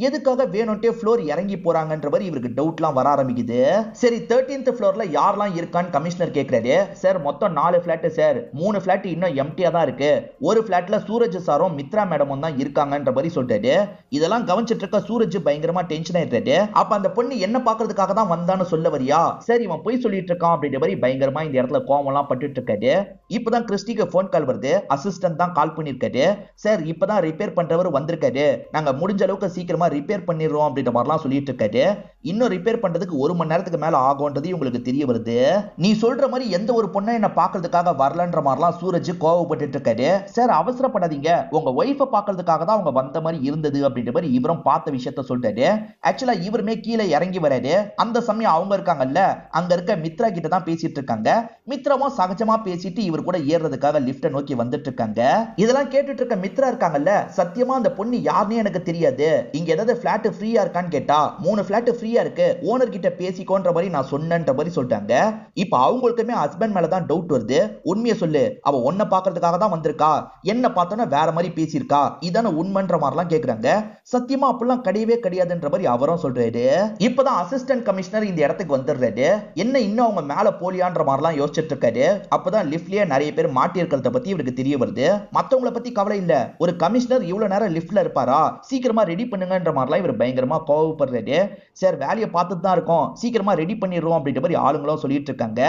எதுக்காக வேணும்ட்டே ஃப்ளோர் இறங்கி போறாங்கன்ற மாதிரி இவருக்கு டவுட்லாம் வர ஆரம்பிக்குது. சரி, 13th ஃப்ளோர்ல யாரெல்லாம் இருக்கான்னு கமிஷனர் கேட்கிறாரு. சார் மொத்தம் 4 ஃபிளாட் சார், 3 ஃபிளாட் இன்னும் எம்டியா தான் இருக்கு. ஒரு ஃபிளாட்ல சூரஜ் சாரும் மித்ரா மேடமும் தான் இருக்காங்கன்ற மாதிரி சொல்றாரு. இதெல்லாம் கவனிச்சிட்டு இருக்க சூரஜ் பயங்கரமா டென்ஷன் ஆயிட்டாரு. அப்ப அந்த பொண்ணு என்ன பாக்குறதுக்காக தான் வந்தான்னு சொல்ல வரியா, சரி இவன் போய் சொல்லிட்டு இருக்கான் அப்படின்ற மாதிரி பயங்கரமா இந்த இடத்துல கோவம் எல்லாம் பட்டுட்டு இருக்காரு. இப்பதான் கிறிஸ்டிக்கு போன் கால் வருது. அசிஸ்டன்ட் தான் கால் பண்ணிருக்காரு. சார் இப்பதான் ரிப்பேர் பண்றவர் வந்திருக்காரு, நாங்க முடிஞ்ச அளவுக்கு சீக்கிரமா ரிப்பேர் பண்ணிடுறோம் அப்படின்ற மாதிரிலாம் சொல்லிட்டு இருக்காரு. இன்னும் ரிப்பேர் பண்றதுக்கு 1 மணி நேரத்துக்கு மேல ஆகும்ன்றது உங்களுக்கு தெரிய வருது. நீ சொல்ற மாதிரி எந்த ஒரு பொண்ணை என்ன பாக்குறதுக்காக வரலன்ற மாதிரிலாம் சூரஜ் கோவப்பட்டு இருக்காரு. சார் அவசரப்படாதீங்க, உங்க ஒய்ஃபை பாக்குறதுக்காக தான் அவங்க வந்த மாதிரி இருந்தது அப்படின்ற மாதிரி இவரும் பார்த்த விஷயத்த சொல்றாரு. ஆக்சுவலா இவருமே கீழே இறங்கி வராரு. அந்த சமயம் அவங்க இருக்காங்கல்ல, அங்க இருக்க மித்ரா கிட்ட தான் பேசிட்டு இருக்காங்க. மித்ராவும் சகஜமா பேசிட்டு இவர் கூட ஏறதுக்காக லிஃப்ட்டை நோக்கி வந்துட்டு இருக்காங்க. இதெல்லாம் கேட்டுட்டு இருக்க மித்ரா இருக்காங்கல்ல, சத்தியமா அந்த பொண்ணு யாருன்னே எனக்கு தெரியாது, இங்க ஏதாவது பிளாட் ஃப்ரீயா இருக்கான்னு கேட்டா 3 பிளாட் ஃப்ரீயா இருக்கு, ஓனர் கிட்ட பேசிக்கோன்ற மாதிரி நான் சொன்னேன்ற மாதிரி சொல்லிட்டாங்க. இப்ப அவங்களுக்குமே ஹஸ்பண்ட் மேல தான் டவுட் வருது. உண்மையை சொல்லு, அவ ஒன்ன பாக்குறதுக்காக தான் வந்திருக்கா, என்ன பார்த்தோன்னா வேற மாதிரி பேசியிருக்கா, இதான உண்மைன்ற மாதிரிலாம் கேக்குறாங்க. சத்தியமா அப்படிலாம் கிடையவே கிடையாதுன்ற மாதிரி அவரும் சொல்றாரு. இப்பதான் அசிஸ்டன்ட் கமிஷனர் இந்த இடத்துக்கு வந்துடுறாரு. என்ன இன்னும் அவங்க மேல போலியான்ற மாதிரிலாம் யோசிச்சுட்டு இருக்காரு. அப்பதான் லிஃப்ட்லயே நிறைய பேர் மாட்டி இருக்கிறத பத்தி இவருக்கு தெரிய வருது. மத்தவங்கள பத்தி கவலை இல்ல, ஒரு கமிஷனர் இவ்வளவு நேரம் லிஃப்ட்ல இருப்பாரா, சீக்கிரமா ரெடி பண்ணுங்கன்ற மாதிரிலாம் இவர் பயங்கரமா கோவப்படுறாரு. சார் வேலையை பார்த்துட்டு தான் இருக்கோம், சீக்கிரமா ரெடி பண்ணிடுறோம் அப்படின்ற மாதிரி ஆளுங்களும் சொல்லிட்டு இருக்காங்க.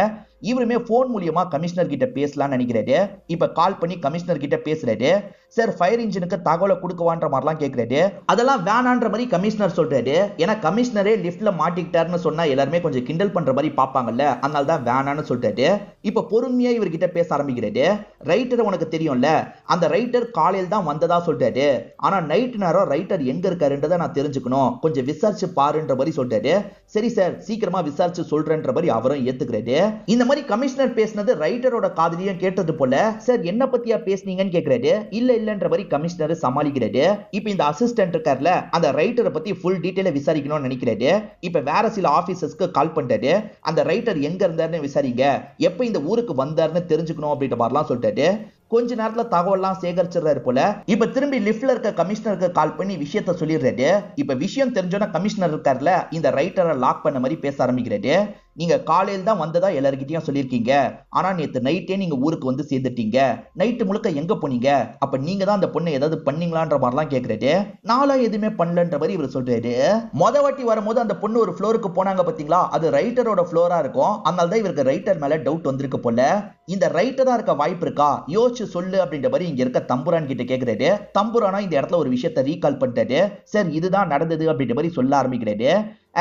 இவருமே போன் மூலியமா கமிஷனர் கிட்ட பேசலாம்னு நினைக்கிறாரு. இப்ப கால் பண்ணி கமிஷனர் கிட்ட பேசுறாரு. சார் ஃபயர் இன்ஜினுக்கு தகவலை கொடுக்கவான்ற மாதிரிலாம் கேட்கிறாரு. அதெல்லாம் வேணான்ற மாதிரி கமிஷனர் சொல்றாரு. ஏன்னா கமிஷனரே லிஃப்ட்ல மாட்டிக்கிட்டாருன்னு சொன்னா எல்லாருமே கொஞ்சம் கிண்டல் பண்ற மாதிரி பாப்பாங்கல்ல, அதனால தான் வேணான்னு சொல்றாரு. இப்ப பொறுமையா இவர்கிட்ட பேச ஆரம்பிக்கிறாரு. ரைட்டர் உனக்கு தெரியும்ல, அந்த ரைட்டர் காலையில் தான் வந்ததா சொல்றாரு. ஆனா நைட் நேரம் ரைட்டர் எங்க இருக்காருன்றது அப்படின்றத நான் தெரிஞ்சுக்கணும், கொஞ்சம் விசாரிச்சு பாருன்ற மாதிரி சொல்றாரு. சரி சார், சீக்கிரமா விசாரிச்சு சொல்றேன்ற மாதிரி அவரும் ஏத்துக்கிறாரு. இந்த மாதிரி கமிஷனர் பேசினது ரைட்டரோட காதுலயும் கேட்டது போல, சார் என்ன பத்தியா பேசுனீங்கன்னு கேக்குறாரு. இல்லன்ற மாதிரி கமிஷனர் சமாளிக்கிறாரு. இப்ப இந்த அசிஸ்டன்ட் இருக்கார்ல, அந்த ரைட்டரை பத்தி ஃபுல் டீடைல விசாரிக்கணும்னு நினைக்கிறாரு. இப்ப வேற சில ஆபீசர்ஸ்க்கு கால் பண்றாரு. அந்த ரைட்டர் எங்க இருந்தாருன்னு விசாரிங்க, எப்ப இந்த ஊருக்கு வந்தாருன்னு தெரிஞ்சுக்கணும் அப்படின்ற மாதிரிலாம் சொல்லிட்டாரு. கொஞ்ச நேரத்துல தகவல்லாம் சேகரிச்சிடறாரு போல. இப்ப திரும்பி லிஃப்ட்ல இருக்க கமிஷனருக்கு கால் பண்ணி விஷயத்த சொல்லிடுறாரு. இப்ப விஷயம் தெரிஞ்சோன்னா கமிஷனர் இருக்கார்ல, இந்த ரைட்டரை லாக் பண்ண மாதிரி பேச ஆரம்பிக்கிறாரு. நீங்க காலையில் தான் வந்ததா எல்லார்கிட்டயும் சொல்லியிருக்கீங்க, ஆனா நேத்து நைட்டே நீங்க ஊருக்கு வந்து சேர்ந்துட்டீங்க, நைட்டு முழுக்க எங்க போனீங்க, அப்ப நீங்க தான் அந்த பொண்ணை ஏதாவது பண்ணீங்களான்ற மாதிரிலாம் கேட்கறாரு. நாளா எதுவுமே பண்ணலன்ற மாதிரி இவர் சொல்றாரு. வாட்டி வரும்போது அந்த பொண்ணு ஒரு ஃப்ளோருக்கு போனாங்க பாத்தீங்களா, அது ரைட்டரோட ஃப்ளோரா இருக்கும். அதனால தான் இவருக்கு ரைட்டர் மேல டவுட் வந்திருக்கு போல. இந்த ரைட்டரா இருக்க வாய்ப்பு இருக்கா, யோசிச்சு சொல்லு அப்படின்ற மாதிரி இங்க இருக்க தம்புரான் கிட்ட கேட்கறாரு. தம்புரானா இந்த இடத்துல ஒரு விஷயத்தை ரீகால் பண்ணிட்டாரு. சார் இதுதான் நடந்தது அப்படின்ற மாதிரி சொல்ல ஆரம்பிக்கிறாரு.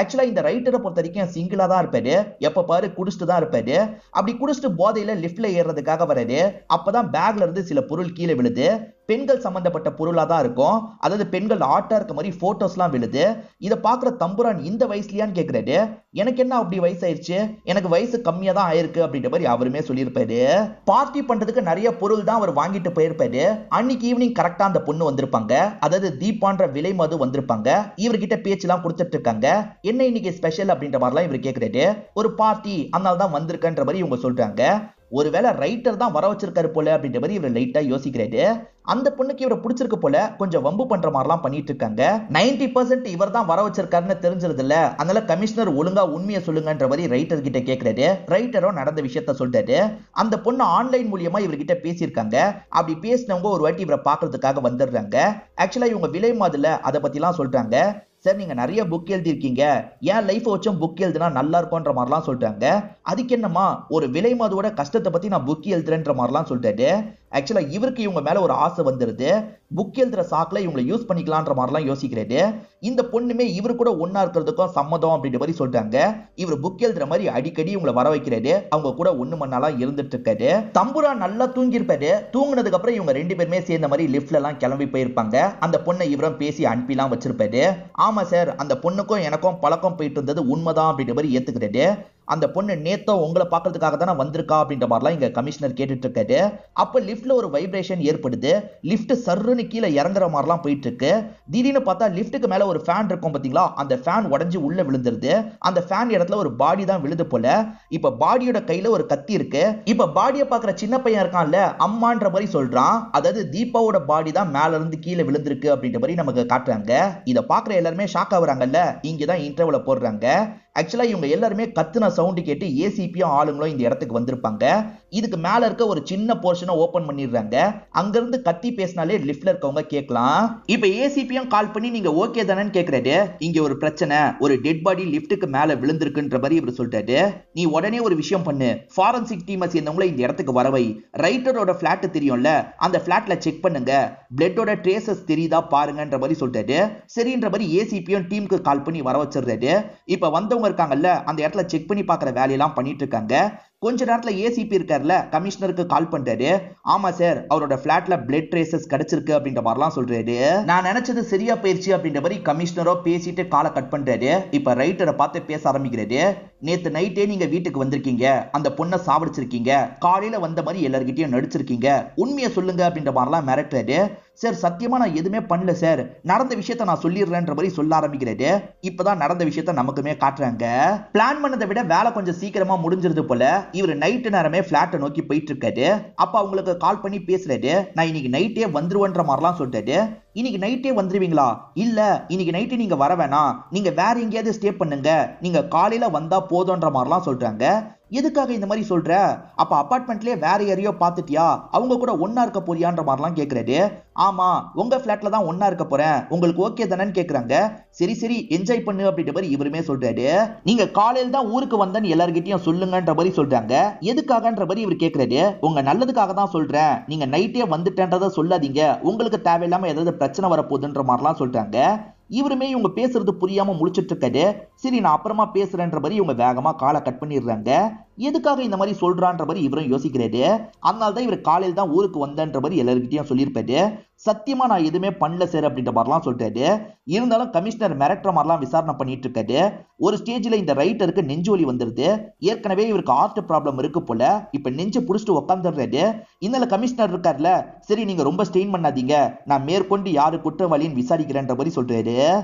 ஆக்சுவலா இந்த ரைட்டரை பொறுத்த வரைக்கும் சிங்கிளா தான் இருப்பாரு. எப்ப பாரு குடிச்சிட்டு தான் இருப்பாரு. அப்படி குடிச்சிட்டு போதையில லிஃப்ட்ல ஏறதுக்காக வராரு. அப்பதான் பேக்ல இருந்து சில பொருள் கீழே விழுது. பெண்கள் சம்பந்தப்பட்ட பொருளா தான் இருக்கும். அதாவது பெண்கள் ஆட்டா இருக்க மாதிரி போட்டோஸ்லாம் விழுது. இதை பாக்குற தம்புரான் இந்த வயசுலயான்னு கேக்குறாரு. எனக்கு என்ன அப்படி வயசாயிருச்சு, எனக்கு வயசு கம்மியா தான் ஆயிருக்கு அப்படின்ற மாதிரி அவருமே சொல்லியிருப்பாரு. பார்ட்டி பண்றதுக்கு நிறைய பொருள் தான் அவர் வாங்கிட்டு போயிருப்பாரு. அன்னைக்கு ஈவினிங் கரெக்டா அந்த பொண்ணு வந்திருப்பாங்க. அதாவது தீபான்ற விலை மது வந்திருப்பாங்க. இவர்கிட்ட பேச்செல்லாம் கொடுத்துட்டு இருக்காங்க. என்ன இன்னைக்கு ஸ்பெஷல் அப்படின்ற மாதிரிலாம் இவர் கேட்கிறாரு. ஒரு பார்ட்டி, அதனால தான் வந்திருக்கன்ற மாதிரி இவங்க சொல்றாங்க. ஒருவேளை ரைட்டர் தான் வர வச்சிருக்காரு போல அப்படின்ற மாதிரி இவர் லைட்டா யோசிக்கிறாரு. அந்த பொண்ணுக்கு இவரை பிடிச்சிருக்கு போல, கொஞ்சம் வம்பு பண்ற மாதிரிலாம் பண்ணிட்டு இருக்காங்க. 90% இவர் தான் வர வச்சிருக்காருன்னு தெரிஞ்சது இல்ல. அதனால கமிஷனர் ஒழுங்கா உண்மையை சொல்லுங்கன்ற மாதிரி ரைட்டர் கிட்ட கேட்கிறாரு. ரைட்டரும் நடந்த விஷயத்த சொல்றாரு. அந்த பொண்ணு ஆன்லைன் மூலியமா இவர்கிட்ட பேசியிருக்காங்க. அப்படி பேசினவங்க ஒரு வாட்டி இவரை பாக்குறதுக்காக வந்துடுறாங்க. ஆக்சுவலா இவங்க விலை மாதிரி அதை பத்திலாம் சொல்றாங்க. சார் நீங்க நிறைய புக் எழுதிருக்கீங்க, ஏன் லைஃப் வச்சும் புக் எழுதுனா நல்லா இருக்கும்ன்ற மாதிரிலாம் சொல்றாங்க. அதுக்கு என்னமா, ஒரு விலை மாதோட கஷ்டத்தை பத்தி நான் புக் எழுதுறேன்ற மாதிரிலாம் சொல்றாரு. ஆக்சுவலா இவருக்கு இவங்க மேல ஒரு ஆசை வந்துருது. புக் எழுதுற சாக்குல இவங்களை யூஸ் பண்ணிக்கலான்ற மாதிரிலாம் யோசிக்கிறாரு. இந்த பொண்ணுமே இவரு கூட ஒன்னா இருக்கிறதுக்கும் சம்மதம் அப்படின்ற மாதிரி சொல்றாங்க. இவர் புக் எழுதுற மாதிரி அடிக்கடி இவங்களை வர வைக்கிறாரு. அவங்க கூட ஒண்ணு மண்ணாலாம் இருந்துட்டு இருக்காரு. தம்புரா நல்லா தூங்கி இருப்பாரு. தூங்குனதுக்கு அப்புறம் இவங்க ரெண்டு பேருமே சேர்ந்த மாதிரி லிஃப்ட்ல எல்லாம் கிளம்பி போயிருப்பாங்க. அந்த பொண்ணை இவரும் பேசி அனுப்பிலாம் வச்சிருப்பாரு. ஆமா சார், அந்த பொண்ணுக்கும் எனக்கும் பழக்கம் போயிட்டு இருந்தது உண்மைதான் அப்படின்ற மாதிரி ஏத்துக்கிறாரு. அந்த பொண்ணு நேத்தோ உங்களை பார்க்கறதுக்காக தானே வந்திருக்கா அப்படின்ற மாதிரிலாம் இங்க கமிஷனர் கேட்டுட்டு இருக்காரு. அப்ப லிஃப்ட்ல ஒரு வைப்ரேஷன் ஏற்படுது. லிஃப்ட் சர்ருன்னு கீழே இறங்குற மாதிரிலாம் போயிட்டு இருக்கு. திடீர்னு பார்த்தா லிஃப்ட்டுக்கு மேல ஒரு ஃபேன் இருக்கும் பாத்தீங்களா, அந்த ஃபேன் உடஞ்சு உள்ள விழுந்துருது. அந்த ஃபேன் இடத்துல ஒரு பாடி தான் விழுது போல. இப்ப பாடியோட கையில ஒரு கத்தி இருக்கு. இப்ப பாடியை பாக்குற சின்ன பையன் இருக்கான்ல, அம்மான்ற மாதிரி சொல்றான். அதாவது தீபாவோட பாடி தான் மேல இருந்து கீழே விழுந்திருக்கு அப்படின்ற மாதிரி நமக்கு காட்டுறாங்க. இதை பாக்குற எல்லாருமே ஷாக் ஆகுறாங்கல்ல. இங்கதான் இன்டர்வல போடுறாங்க. ஆக்சுவலா இவங்க எல்லாருமே கத்துன சவுண்ட் கேட்டு ஏசிபியும் ஆளுங்களும் இந்த இடத்துக்கு வந்திருப்பாங்க. இதுக்கு மேல இருக்க ஒரு சின்ன போர்ஷனை ஓபன் பண்ணிடுறாங்க. அங்க இருந்து கத்தி பேசினாலே லிஃப்ட்ல இருக்கவங்க கேட்கலாம். இப்ப ஏசிபியும் கால் பண்ணி நீங்க ஓகே தானேன்னு கேக்குறாரு. இங்க ஒரு பிரச்சனை, ஒரு டெட் பாடி லிஃப்ட்டுக்கு மேல விழுந்திருக்குன்ற மாதிரி இவர் சொல்றாரு. நீ உடனே ஒரு விஷயம் பண்ணு, ஃபாரன்சிக் டீமை சேர்ந்தவங்களை இந்த இடத்துக்கு வரவை. ரைட்டரோட பிளாட் தெரியும்ல, அந்த பிளாட்ல செக் பண்ணுங்க, பிளட்டோட ட்ரேசஸ் தெரியுதா பாருங்கன்ற மாதிரி சொல்றாரு. சரின்ற மாதிரி ஏசிபியும் டீமுக்கு கால் பண்ணி வர வச்சிடுறாரு. இப்ப வந்தவங்க இருக்காங்கல்ல, அந்த இடத்துல செக் பண்ணி பாக்குற வேலையெல்லாம் பண்ணிட்டு இருக்காங்க. கொஞ்ச நேரத்துல ஏசிபி இருக்காருல, கமிஷனருக்கு கால் பண்றாரு. ஆமா சார், அவரோட பிளாட்ல பிளட் ட்ரேசஸ் கிடைச்சிருக்கு அப்படின்ற மாதிரிலாம் சொல்றாரு. நான் நினைச்சது சரியா போயிருச்சு அப்படின்ற மாதிரி கமிஷனரோ பேசிட்டு காலை கட் பண்றாரு. இப்ப ரைட்டரை பார்த்து பேச ஆரம்பிக்கிறாரு. நேத்து நைட்டே நீங்க வீட்டுக்கு வந்திருக்கீங்க, அந்த பொண்ணை சாவடிச்சிருக்கீங்க, காலையில வந்த மாதிரி எல்லார்கிட்டயும் நடிச்சிருக்கீங்க, உண்மையை சொல்லுங்க அப்படின்ற மாதிரிலாம் மிரட்டுறாரு. சார் சத்தியமா நான் எதுவுமே பண்ணல சார், நடந்த விஷயத்த நான் சொல்லிடுறேன்ற மாதிரி சொல்ல ஆரம்பிக்கிறாரு. இப்பதான் நடந்த விஷயத்த நமக்குமே காட்டுறாங்க. பிளான் பண்ணதை விட வேலை கொஞ்சம் சீக்கிரமா முடிஞ்சிருது போல. இவர் நைட்டு நேரமே பிளாட்டை நோக்கி போயிட்டு இருக்காரு. அப்ப அவங்களுக்கு கால் பண்ணி பேசுறாரு. நான் இன்னைக்கு நைட்டே வந்துருவேன்ற மாதிரிலாம் சொல்றாரு. இன்னைக்கு நைட்டே வந்துருவீங்களா? இல்ல, இன்னைக்கு நைட்டு நீங்க வர வேணாம், நீங்க வேற எங்கேயாவது ஸ்டே பண்ணுங்க, நீங்க காலையில வந்தா போதும்ன்ற மாதிரிலாம் சொல்றாங்க. எதுக்காக இந்த மாதிரி சொல்ற? அப்ப அபார்ட்மெண்ட்லயே வேற யாரையோ பாத்துட்டியா, அவங்க கூட ஒன்னா இருக்க போறியான்ற மாதிரிலாம் கேக்குறாரு. ஆமா, உங்க பிளாட்ல தான் ஒன்னா இருக்க போறேன், உங்களுக்கு ஓகே தானேன்னு கேக்குறாங்க. சரி சரி என்ஜாய் பண்ணு அப்படின்ற மாதிரி இவருமே சொல்றாரு. நீங்க காலையில தான் ஊருக்கு வந்தேன்னு எல்லார்கிட்டயும் சொல்லுங்கன்ற மாதிரி சொல்றாங்க. எதுக்காகன்ற மாதிரி இவர் கேக்குறாரு. உங்க நல்லதுக்காக தான் சொல்றேன், நீங்க நைட்டே வந்துட்டேன்றத சொல்லாதீங்க, உங்களுக்கு தேவையில்லாம ஏதாவது பிரச்சனை வரப்போகுதுன்ற மாதிரிலாம் சொல்றாங்க. இவருமே இவங்க பேசுறது புரியாம முழிச்சிட்டு இருக்காரு. சரி நான் அப்புறமா பேசுறேன்ற மாதிரி இவங்க வேகமா காலை கட் பண்ணிடுறாங்க. எதுக்காக இந்த மாதிரி சொல்றான்ற மாதிரி இவரும் யோசிக்கிறாரு. அதனால தான் இவர் காலையில் தான் ஊருக்கு வந்தன்ற மாதிரி எல்லாருக்கிட்டையும் சொல்லியிருப்பாரு. சத்தியமா நான் எதுவுமே பண்ணல சார் அப்படின்ற மாதிரிலாம் சொல்லிட்டாரு. இருந்தாலும் கமிஷனர் மிரட்டுற மாதிரிலாம் விசாரணை பண்ணிட்டு இருக்காரு. ஒரு ஸ்டேஜ்ல இந்த ரைட்டருக்கு நெஞ்சு வலி வந்துருது. ஏற்கனவே இவருக்கு ஹார்ட் ப்ராப்ளம் இருக்கு போல. இப்ப நெஞ்சு புடிச்சிட்டு உட்காந்துடுறாரு. இதனால கமிஷனர் இருக்காருல, சரி நீங்க ரொம்ப ஸ்ட்ரெயின் பண்ணாதீங்க, நான் மேற்கொண்டு யாரு குற்றவாளின்னு விசாரிக்கிறேன்ற மாதிரி சொல்றாரு.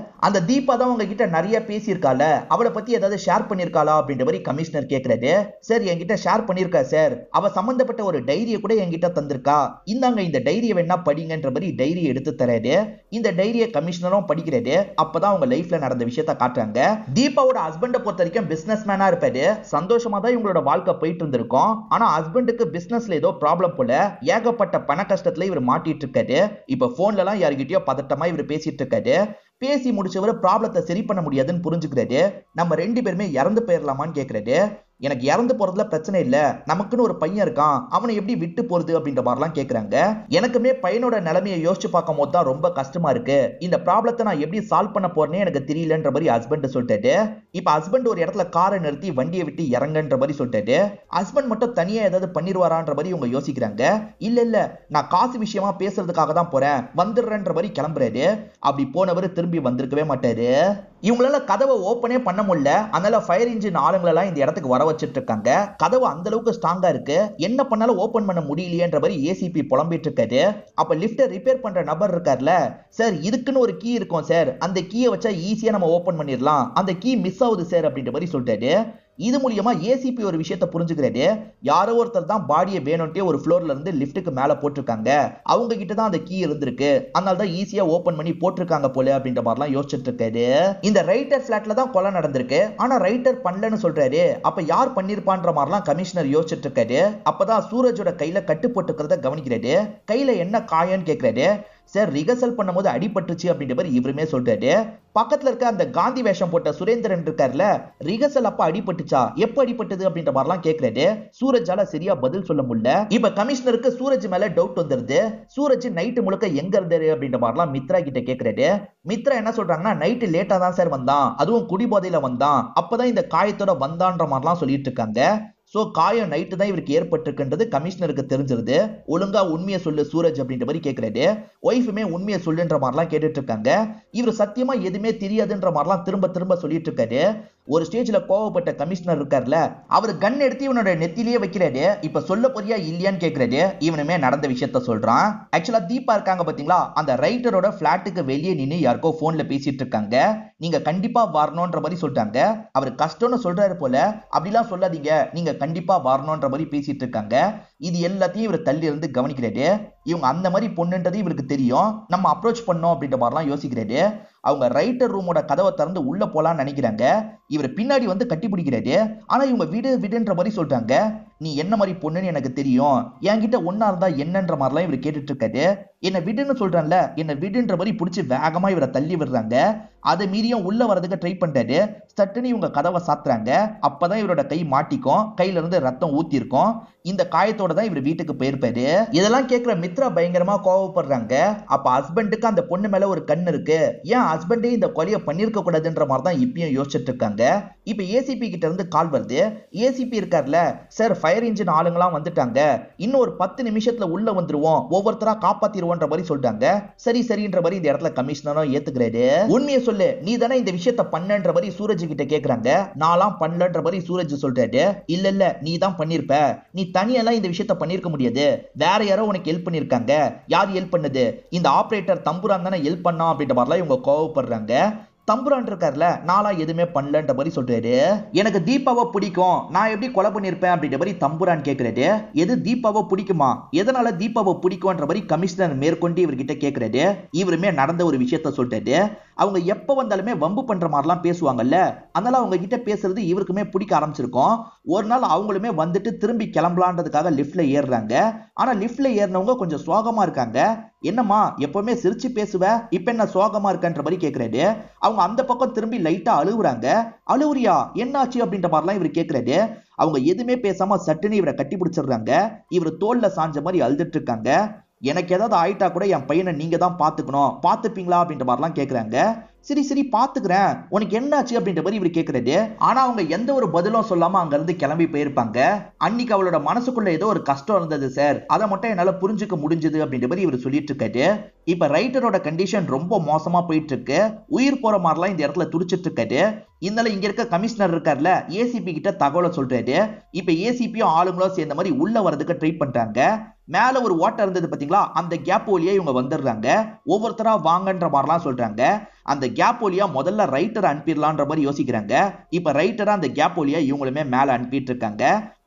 அந்த தீபா தான் உங்ககிட்ட நிறைய பேசியிருக்கால, அவளை பத்தி ஏதாவது ஷேர் பண்ணிருக்காளா அப்படின்ற மாதிரி கமிஷனர் கேட்கிறாரு. சார் என்கிட்ட ஷேர் பண்ணிருக்கா சார், அவ சம்பந்தப்பட்ட ஒரு டைரியை கூட என்கிட்ட தந்திருக்கா, இந்தாங்க இந்த டைரியை வேணா படிங்கன்ற மாதிரி டைரி எடுத்து தராரு. இந்த டைரியை கமிஷனரும் படிக்கிறாரு. அப்பதான் அவங்க லைஃப்ல நடந்த விஷயத்தை காட்டுறாங்க. தீபாவோட ஹஸ்பண்ட பொறுத்த வரைக்கும் பிசினஸ் மேனா இருப்பாரு. சந்தோஷமா தான் இவங்களோட வாழ்க்கை போயிட்டு இருந்திருக்கும். ஆனா ஹஸ்பண்டுக்கு பிசினஸ்ல ஏதோ ப்ராப்ளம் போல, ஏகப்பட்ட பண கஷ்டத்துல இவர் மாட்டிட்டு இருக்காரு. இப்ப போன்ல எல்லாம் யாருக்கிட்டயோ பதட்டமா இவர் பேசிட்டு இருக்காரு. பேசி முடிச்சவர் ப்ராப்ளத்தை சரி பண்ண முடியாதுன்னு புரிஞ்சுக்கிறாரு. நம்ம ரெண்டு பேருமே இறந்து போயிடலாமான்னு கேட்கிறாரு. எனக்கு இறந்து போறதுல பிரச்சனை இல்ல, நமக்குன்னு ஒரு பையன் இருக்கான், அவனை எப்படி விட்டு போறது அப்படின்ற மாதிரிலாம் கேட்கறாங்க. எனக்குமே பையனோட நிலைமையை யோசிச்சு பார்க்கும் போது தான் ரொம்ப கஷ்டமா இருக்கு. இந்த ப்ராப்ளத்தை நான் எப்படி சால்வ் பண்ண போறேனே எனக்கு தெரியலன்ற மாதிரி ஹஸ்பண்ட் சொல்லிட்டாரு. இப்ப ஹஸ்பண்ட் ஒரு இடத்துல காரை நிறுத்தி வண்டியை விட்டு இறங்கன்ற மாதிரி சொல்லிட்டாரு. ஹஸ்பண்ட் மட்டும் தனியா ஏதாவது பண்ணிடுவாரான்ற மாதிரி இவங்க யோசிக்கிறாங்க. இல்ல இல்ல, நான் காசு விஷயமா பேசுறதுக்காக தான் போறேன், வந்துடுறேன்ற மாதிரி கிளம்புறாரு. அப்படி போனவர் திரும்பி வந்திருக்கவே மாட்டாரு. இவங்களால கதவை ஓப்பனே பண்ண முடியல. அதனால ஃபயர் இன்ஜின் ஆளுங்களெல்லாம் இந்த இடத்துக்கு வர வச்சிட்டு இருக்காங்க. கதவு அந்த அளவுக்கு ஸ்ட்ராங்கா இருக்கு, என்ன பண்ணாலும் ஓபன் பண்ண முடியலையேன்ற மாதிரி ஏசிபி புலம்பிட்டு இருக்காரு. அப்ப லிஃப்ட்டை ரிப்பேர் பண்ற நபர் இருக்கார்ல, சார் இதுக்குன்னு ஒரு கீ இருக்கும் சார், அந்த கீயை வச்சா ஈஸியா நம்ம ஓபன் பண்ணிடலாம், அந்த கீ மிஸ் ஆகுது சார் அப்படின்ற மாதிரி சொல்லிட்டாரு. இது மூலியமா ஏசிபி ஒரு விஷயத்தை புரிஞ்சுக்கிறாரு. யாரோ ஒருத்தர் தான் பாடியை வேணும்ட்டே ஒரு ஃப்ளோர்ல இருந்து லிஃப்ட்டுக்கு மேல போட்டிருக்காங்க, அவங்க கிட்ட தான் அந்த கீ இருந்திருக்கு, அதனால தான் ஈஸியா ஓபன் பண்ணி போட்டிருக்காங்க போல அப்படின்ற மாதிரிலாம் யோசிச்சுட்டு இருக்காரு. இந்த ரைட்டர் பிளாட்ல தான் கொலை நடந்திருக்கு, ஆனா ரைட்டர் பண்ணலன்னு சொல்றாரு. அப்ப யார் பண்ணிருப்பான்ற மாதிரிலாம் கமிஷனர் யோசிச்சுட்டு இருக்காரு. அப்பதான் சூரஜோட கையில கட்டு போட்டுக்கிறத கவனிக்கிறாரு. கையில என்ன காயன்னு கேட்கிறாரு. சார் ரிகர்சல் பண்ணும்போது அடிபட்டுச்சு அப்படின்ற மாதிரி இவருமே சொல்றாரு. பக்கத்துல இருக்க அந்த காந்தி வேஷம் போட்ட சுரேந்திரன் இருக்காருல, ரிகர்சல் அப்ப அடிபட்டுச்சா, எப்ப அடிபட்டது அப்படின்ற மாதிரிலாம் கேட்கிறாரு. சூரஜால சரியா பதில் சொல்ல முடியல. இப்ப கமிஷனருக்கு சூரஜ் மேல டவுட் வந்துருது. சூரஜ் நைட்டு முழுக்க எங்க இருந்தாரு அப்படின்ற மாதிரிலாம் மித்ரா கிட்ட கேட்கிறாரு. மித்ரா என்ன சொல்றாங்கன்னா, நைட்டு லேட்டா தான் சார் வந்தான், அதுவும் குடிபோதையில வந்தான், அப்பதான் இந்த காயத்தோட வந்தான்ற மாதிரிலாம் சொல்லிட்டு இருக்காங்க. சோ காயம் நைட்டு தான் இவருக்கு ஏற்பட்டிருக்குன்றது கமிஷனருக்கு தெரிஞ்சிருது. ஒழுங்கா உண்மையை சொல்லு சூரஜ் அப்படின்ற மாதிரி கேட்கிறாரு. ஒய்ஃபுமே உண்மையை சொல்லுன்ற மாதிரிலாம் கேட்டுட்டு இருக்காங்க. இவர் சத்தியமா எதுவுமே தெரியாதுன்ற மாதிரிலாம் திரும்ப திரும்ப சொல்லிட்டு இருக்காரு. ஒரு ஸ்டேஜ்ல கோவப்பட்ட கமிஷனர் இருக்காருல, அவர் கன் எடுத்து இவனோட நெத்திலேயே வைக்கிறாரு. இப்ப சொல்ல போறியா இல்லையான்னு கேட்கிறாரு. இவனுமே நடந்த விஷயத்த சொல்றான். ஆக்சுவலா தீபா இருக்காங்க பாத்தீங்களா, அந்த ரைட்டரோட பிளாட்டுக்கு வெளியே நின்று யாருக்கோ போன்ல பேசிட்டு இருக்காங்க. நீங்க கண்டிப்பா வரணும்ன்ற மாதிரி சொல்றாங்க. அவர் கஷ்டம்னு சொல்றாரு போல, அப்படிலாம் சொல்லாதீங்க, நீங்க கண்டிப்பா வரணும்ன்ற மாதிரி பேசிட்டு இருக்காங்க. இது எல்லாத்தையும் இவர் தள்ளி இருந்து கவனிக்கிறாரு. இவங்க அந்த மாதிரி பொண்ணுன்றது இவருக்கு தெரியும், நம்ம அப்ரோச் பண்ணோம் அப்படின்ற மாதிரிலாம் யோசிக்கிறாரு. அவங்க ரைட்டர் ரூமோட கதவை திறந்து உள்ள போலான்னு நினைக்கிறாங்க. இவர் பின்னாடி வந்து கட்டி பிடிக்கிறாரு. ஆனா இவங்க விடு விடுன்ற மாதிரி சொல்றாங்க. நீ என்ன மாதிரி பொண்ணுன்னு எனக்கு தெரியும், என்கிட்ட ஒன்னா இருந்தா என்னன்ற மாதிரிலாம் இவர் கேட்டுட்டு இருக்காரு. என்ன விடுன்னு சொல்றான்ல, என்ன விடுன்ற மாதிரி பிடிச்சி வேகமா இவரை தள்ளி விடுறாங்க. அதை மீறியும் உள்ள வரதுக்கு ட்ரை பண்றாரு. சட்டுன்னு இவங்க கதவை சாத்துறாங்க. அப்பதான் இவரோட கை மாட்டிக்கும், கையில இருந்து ரத்தம் ஊத்தி இருக்கும். இந்த காயத்தோட தான் இவர் வீட்டுக்கு போயிருப்பாரு. இதெல்லாம் கேட்கிற மித்ரா பயங்கரமா கோவப்படுறாங்க. அப்ப ஹஸ்பண்டுக்கு அந்த பொண்ணு மேல ஒரு கண் இருக்கு, ஏன் ஹஸ்பண்டே இந்த கொலையை பண்ணிருக்க கூடாதுன்ற மாதிரி தான் இப்பயும் யோசிச்சுட்டு இருக்காங்க. இப்ப ஏசிபி கிட்ட இருந்து கால் வருது. ஏசிபி இருக்கார்ல, சார் ஃபயர் இன்ஜின் ஆளுங்களாம் வந்துட்டாங்க, இன்னும் ஒரு 10 நிமிஷத்துல உள்ள வந்துருவோம், ஒவ்வொருத்தரா காப்பாத்திருவோன்ற மாதிரி சொல்றாங்க. சரி சரின்ற மாதிரி இந்த இடத்துல கமிஷனரும் ஏத்துக்கிறாரு. உண்மையை சொல்லு, நீ தானே இந்த விஷயத்த பண்ணன்ற மாதிரி சூரஜ் கிட்ட கேக்குறாங்க. நான்லாம் பண்ணலன்ற மாதிரி சூரஜ் சொல்றாரு. இல்ல இல்ல, நீ தான் பண்ணிருப்ப, நீ தனியெல்லாம் இந்த விஷயத்த பண்ணிருக்க முடியாது, வேற யாரோ உனக்கு ஹெல்ப் பண்ணிருக்காங்க. யார் ஹெல்ப் பண்ணது? இந்த ஆபரேட்டர் தம்புரான் தானே ஹெல்ப் பண்ணா அப்படின்ற மாதிரிலாம் இவங்க கோவப்படுறாங்க. தம்புரான் இருக்கார்ல, நாளா எதுவுமே பண்ணலன்ற மாதிரி சொல்றாரு. எனக்கு தீபாவை பிடிக்கும், நான் எப்படி கொலை பண்ணிருப்பேன் அப்படின்ற மாதிரி தம்புரான் கேட்கிறாரு. எது தீபாவை பிடிக்குமா, எதனால தீபாவை பிடிக்கும்ன்ற மாதிரி கமிஷனர் மேற்கொண்டு இவர்கிட்ட கேட்கிறாரு. இவருமே நடந்த ஒரு விஷயத்த சொல்றாரு. அவங்க எப்ப வந்தாலுமே வம்பு பண்ற மாதிரிலாம் பேசுவாங்கல்ல, அதனால அவங்க கிட்ட பேசுறது இவருக்குமே பிடிக்க ஆரம்பிச்சிருக்கும். ஒரு நாள் அவங்களுமே வந்துட்டு திரும்பி கிளம்பலான்றதுக்காக லிஃப்ட்ல ஏறுறாங்க. ஆனா லிஃப்ட்ல ஏறினவங்க கொஞ்சம் சோகமா இருக்காங்க. என்னம்மா எப்பவுமே சிரிச்சு பேசுவ, இப்ப என்ன சோகமா இருக்கன்ற மாதிரி கேட்கிறாரு. அவங்க அந்த பக்கம் திரும்பி லைட்டா அழுகுறாங்க. அழுவுறியா, என்னாச்சு அப்படின்ற மாதிரிலாம் இவர் கேட்கிறாரு. அவங்க எதுவுமே பேசாம சட்டுன்னு இவரை கட்டி பிடிச்சிடுறாங்க. இவர் தோல்ல சாஞ்ச மாதிரி அழுதுட்டு இருக்காங்க. எனக்கு ஏதாவது ஆயிட்டா கூட என் பையனை நீங்க தான் பாத்துக்கணும், பாத்துப்பீங்களா அப்படின்ற மாதிரிலாம் கேட்கிறாங்க. சரி சரி பாத்துக்கிறேன், உனக்கு என்னாச்சு அப்படின்ற மாதிரி இவர் கேக்குறாரு. ஆனா அவங்க எந்த ஒரு பதிலும் சொல்லாம அங்க இருந்து கிளம்பி போயிருப்பாங்க. அன்னைக்கு அவளோட மனசுக்குள்ள ஏதோ ஒரு கஷ்டம் இருந்தது சார், அதை மட்டும் என்னால புரிஞ்சுக்க முடிஞ்சது அப்படின்ற மாதிரி இவர் சொல்லிட்டு இருக்காரு. இப்ப ரைட்டரோட கண்டிஷன் ரொம்ப மோசமா போயிட்டு இருக்கு. உயிர் போற மாதிரிலாம் இந்த இடத்துல துடிச்சிட்டு இருக்காரு. இதனால இங்க இருக்க கமிஷனர் இருக்கார்ல, ஏசிபி கிட்ட தகவலை சொல்றாரு. இப்ப ஏசிபியும் ஆளுங்களும் சேர்ந்த மாதிரி உள்ள வரதுக்கு ட்ரை பண்றாங்க. மேல ஒரு ஓட்டை இருந்தது பாத்தீங்களா, அந்த கேப் வழியா இவங்க வந்துடுறாங்க. ஒவ்வொருத்தரா வாங்கன்ற மாதிரிலாம் சொல்றாங்க. அந்த கேப் வழியா முதல்ல ரைட்டர் அனுப்பிடலான்ற மாதிரி யோசிக்கிறாங்க. இப்ப ரைட்டரா அந்த கேப் வழியா இவங்களுமே மேல அனுப்பிட்டு இருக்காங்க.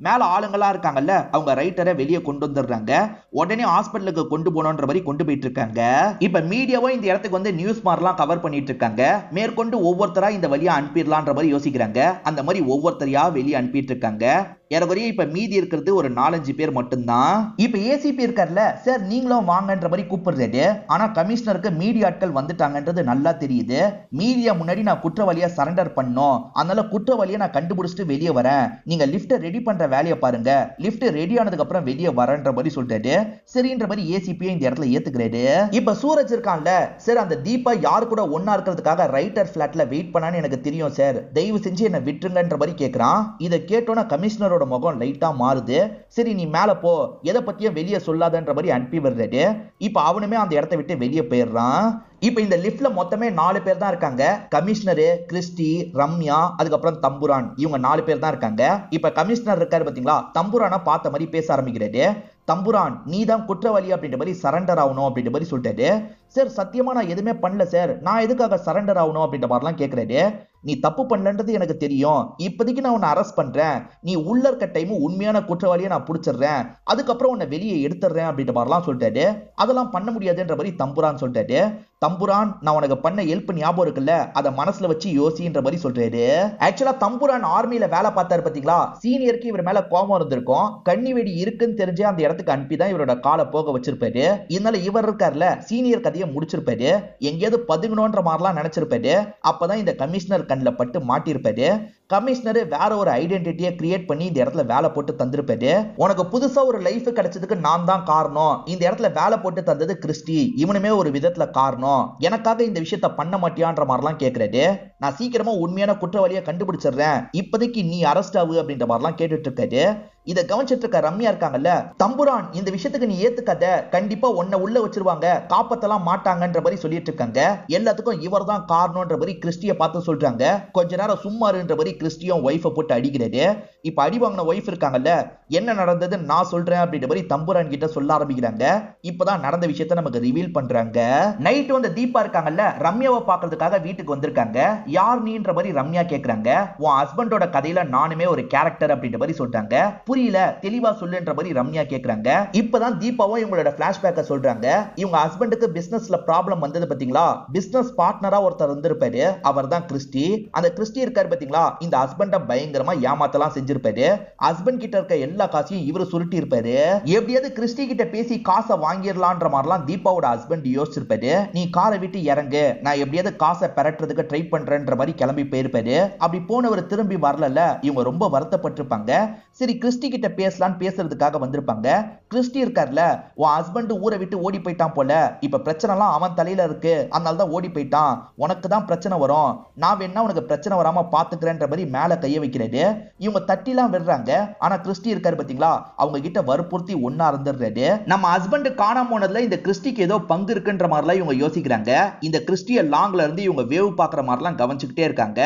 மேல ஆளுங்களா இருக்காங்கல்ல, அவங்க ரைட்டரை வெளியே கொண்டு வந்துடுறாங்க. உடனே ஹாஸ்பிட்டலுக்கு கொண்டு போனோன்ற மாதிரி கொண்டு போயிட்டு இருக்காங்க. இப்ப மீடியாவும் இந்த இடத்துக்கு வந்து நியூஸ் மாதிரிலாம் கவர் பண்ணிட்டு இருக்காங்க. மேற்கொண்டு ஒவ்வொருத்தரா இந்த வழியா அனுப்பிடலான்ற மாதிரி யோசிக்கிறாங்க. அந்த மாதிரி ஒவ்வொருத்தரையா வெளியே அனுப்பிட்டு இருக்காங்க. ஏறக்குறைய இப்ப மீதி இருக்கிறது ஒரு 4-5 பேர் மட்டும்தான். இப்ப ஏசிபி இருக்கார்ல சார், நீங்களும் வாங்கன்ற மாதிரி கூப்பிடுறாரு. ஆனா கமிஷனருக்கு மீடியா ஆட்கள் வந்துட்டாங்கன்றது நல்லா தெரியுது. மீடியா முன்னாடி நான் குற்றவாளியா சரண்டர் பண்ணோம், அதனால குற்றவாளியை நான் கண்டுபிடிச்சிட்டு வெளியே வரேன், நீங்க லிப்ட் ரெடி பண்ற வேலையை பாருங்க, லிப்ட் ரெடி ஆனதுக்கு அப்புறம் வெளியே வரன்ற மாதிரி சொல்றாரு. சரின்ற மாதிரி ஏசிபி இந்த இடத்துல ஏத்துக்கிறாரு. இப்ப சூரஜ் இருக்கான்ல சார், அந்த தீபா யாரு கூட ஒன்னா இருக்கிறதுக்காக ரைட்டர் பிளாட்ல வெயிட் பண்ணான்னு எனக்கு தெரியும் சார், தயவு செஞ்சு என்ன விட்டுருங்கன்ற மாதிரி கேட்கிறான். இதை கேட்டோன்னா கமிஷனரோட முகம் லைட்டா மாறுது. சரி நீ மேல போ, எதை பத்தியும் வெளியே சொல்லாதன்ற மாதிரி அனுப்பி விடுறாரு. இப்ப அவனுமே அந்த இடத்தை விட்டு வெளியே போயிடுறான். இப்ப இந்த லிப்ட்ல மொத்தமே 4 பேர் தான் இருக்காங்க. கமிஷனரு, கிறிஸ்டி, ரம்யா, அதுக்கப்புறம் தம்புரான், இவங்க 4 பேர் தான் இருக்காங்க. இப்ப கமிஷனர் இருக்காரு பாத்தீங்களா, தம்புரான பார்த்த மாதிரி பேச ஆரம்பிக்கிறாரு. தம்புரான் நீ தான் குற்றவாளி அப்படின்ற மாதிரி சரண்டர் ஆகணும் அப்படின்ற மாதிரி சொல்லிட்டாரு. சார் சத்தியமா நான் எதுவுமே பண்ணல சார், நான் எதுக்காக சரண்டர் ஆகணும் அப்படின்ற மாதிரிலாம் கேட்கிறாரு. நீ தப்பு பண்ணலன்றது எனக்கு தெரியும், இப்போதைக்கு நான் உன்னை அரெஸ்ட் பண்றேன், நீ உள்ள இருக்க டைம் உண்மையான குற்றவாளியை நான் பிடிச்சிடுறேன், அதுக்கப்புறம் உன்னை வெளியே எடுத்துடுறேன் அப்படின்ற மாதிரிலாம் சொல்லிட்டாரு. அதெல்லாம் பண்ண முடியாதுன்ற மாதிரி தம்புரான் சொல்லிட்டாரு. தம்புரான் நான் உனக்கு பண்ண ஹெல்ப் ஞாபகம் இருக்குல்ல, அதை மனசுல வச்சு யோசின்ற மாதிரி சொல்றாரு. ஆக்சுவலா தம்புரான் ஆர்மியில வேலை பார்த்தாரு பாத்தீங்களா, சீனியருக்கு இவர் மேல கோபம் இருந்திருக்கும். கண்ணி வெடி இருக்குன்னு தெரிஞ்சு அந்த இடத்துக்கு அனுப்பி தான் இவரோட காலை போக வச்சிருப்பாரு. இதனால இவர் இருக்கார்ல, சீனியர் கதையை முடிச்சிருப்பாரு. எங்கேயாவது பதுங்கணும்ன்ற மாதிரிலாம் நினைச்சிருப்பாரு. அப்பதான் இந்த கமிஷனர் கண்ணில் பட்டு மாட்டிருப்பாரு. கமிஷனர் வேற ஒரு ஐடென்டிட்டியை கிரியேட் பண்ணி இந்த இடத்துல வேலை போட்டு தந்திருப்பாரு. உனக்கு புதுசா ஒரு லைஃப் கிடைச்சதுக்கு நான் தான் காரணம், இந்த இடத்துல வேலை போட்டு தந்தது கிறிஸ்டி, இவனுமே ஒரு விதத்துல காரணம், எனக்காக இந்த விஷயத்த பண்ண மாட்டியான்ற மாதிரிலாம் கேட்கிறாரு. நான் சீக்கிரமா உண்மையான குற்றவாளியை கண்டுபிடிச்சிடுறேன், இப்போதைக்கு நீ அரெஸ்ட் ஆகு அப்படின்ற மாதிரிலாம் கேட்டுட்டு இருக்காரு. இதை கவனிச்சிட்டு இருக்க ரம்யா இருக்காங்கல்ல, தம்புரான் இந்த விஷயத்துக்கு நீ ஏத்துக்காத, கண்டிப்பா உன்னை உள்ள வச்சிருவாங்க, காப்பாத்தலாம் மாட்டாங்கன்ற மாதிரி சொல்லிட்டு இருக்காங்க. எல்லாத்துக்கும் இவர் தான் காரணம்ன்ற மாதிரி கிறிஸ்டியை பார்த்து சொல்றாங்க. கொஞ்ச நேரம் சும்மா இருன்ற மாதிரி கிறிஸ்டியும் ஒய்ஃபை போட்டு அடிக்கிறாரு. இப்ப அடி வாங்கின ஒய்ஃப் இருக்காங்கல்ல, என்ன நடந்ததுன்னு நான் சொல்றேன் அப்படின்ற மாதிரி தம்புரான் கிட்ட சொல்ல ஆரம்பிக்கிறாங்க. இப்பதான் நடந்த விஷயத்த நமக்கு ரிவீல் பண்றாங்க. நைட் வந்து தீபா இருக்காங்கல்ல, ரம்யாவை பாக்குறதுக்காக வீட்டுக்கு வந்திருக்காங்க. யார் நீன்ற மாதிரி ரம்யா கேக்குறாங்க. உன் ஹஸ்பண்டோட கதையில நானுமே ஒரு கேரக்டர் அப்படின்ற மாதிரி சொல்றாங்க. புரியல, தெளிவா சொல்லுன்ற மாதிரி ரம்யா கேக்குறாங்க. இப்பதான் தீபாவும் இவங்களோட பிளாஷ்பேக்க சொல்றாங்க. இவங்க ஹஸ்பண்டுக்கு பிசினஸ்ல ப்ராப்ளம் வந்தது பாத்தீங்களா, பிசினஸ் பார்ட்னரா ஒருத்தர் இருந்திருப்பாரு, அவர் தான் கிறிஸ்டி. அந்த கிறிஸ்டி இருக்காரு பாத்தீங்களா, இந்த ஹஸ்பண்ட பயங்கரமா ஏமாத்தலாம் செஞ்சிருப்பாரு. ஹஸ்பண்ட் கிட்ட இருக்க எல்லா காசையும் இவரு சுருட்டி இருப்பாரு. எப்படியாவது கிறிஸ்டி கிட்ட பேசி காசை வாங்கிடலான்ற மாதிரிலாம் தீபாவோட ஹஸ்பண்ட் யோசிச்சிருப்பாரு. நீ காரை விட்டு இறங்கு, நான் எப்படியாவது காசை பெறட்டுறதுக்கு ட்ரை பண்றேன்ற மாதிரி கிளம்பி போயிருப்பாரு. அப்படி போனவர் திரும்பி வரல, இவங்க ரொம்ப வருத்தப்பட்டிருப்பாங்க. சரி கிறிஸ்டி கிட்ட பேசலான்னு பேசுறதுக்காக வந்திருப்பாங்க. கிறிஸ்டி இருக்கார்ல, உன் ஹஸ்பண்ட் ஊரை விட்டு ஓடி போயிட்டான் போல, இப்ப பிரச்சனை எல்லாம் அவன் தலையில இருக்கு, அதனால தான் ஓடி போயிட்டான், உனக்கு தான் பிரச்சனை வரும், நான் வேணா உனக்கு பிரச்சனை வராம பாத்துக்கிறேன்ற மாதிரி மேல கைய வைக்கிறாரு. இவங்க தட்டிலாம் விடுறாங்க. ஆனா கிறிஸ்டி இருக்காரு பாத்தீங்களா, அவங்க கிட்ட வற்புறுத்தி ஒன்னா இருந்துடுறாரு. நம்ம ஹஸ்பண்ட் காணாம போனதுல இந்த கிறிஸ்டிக்கு ஏதோ பங்கு இருக்குன்ற மாதிரிலாம் இவங்க யோசிக்கிறாங்க. இந்த கிறிஸ்டிய லாங்ல இருந்து இவங்க வேவ் பாக்குற மாதிரிலாம் கவனிச்சுக்கிட்டே இருக்காங்க.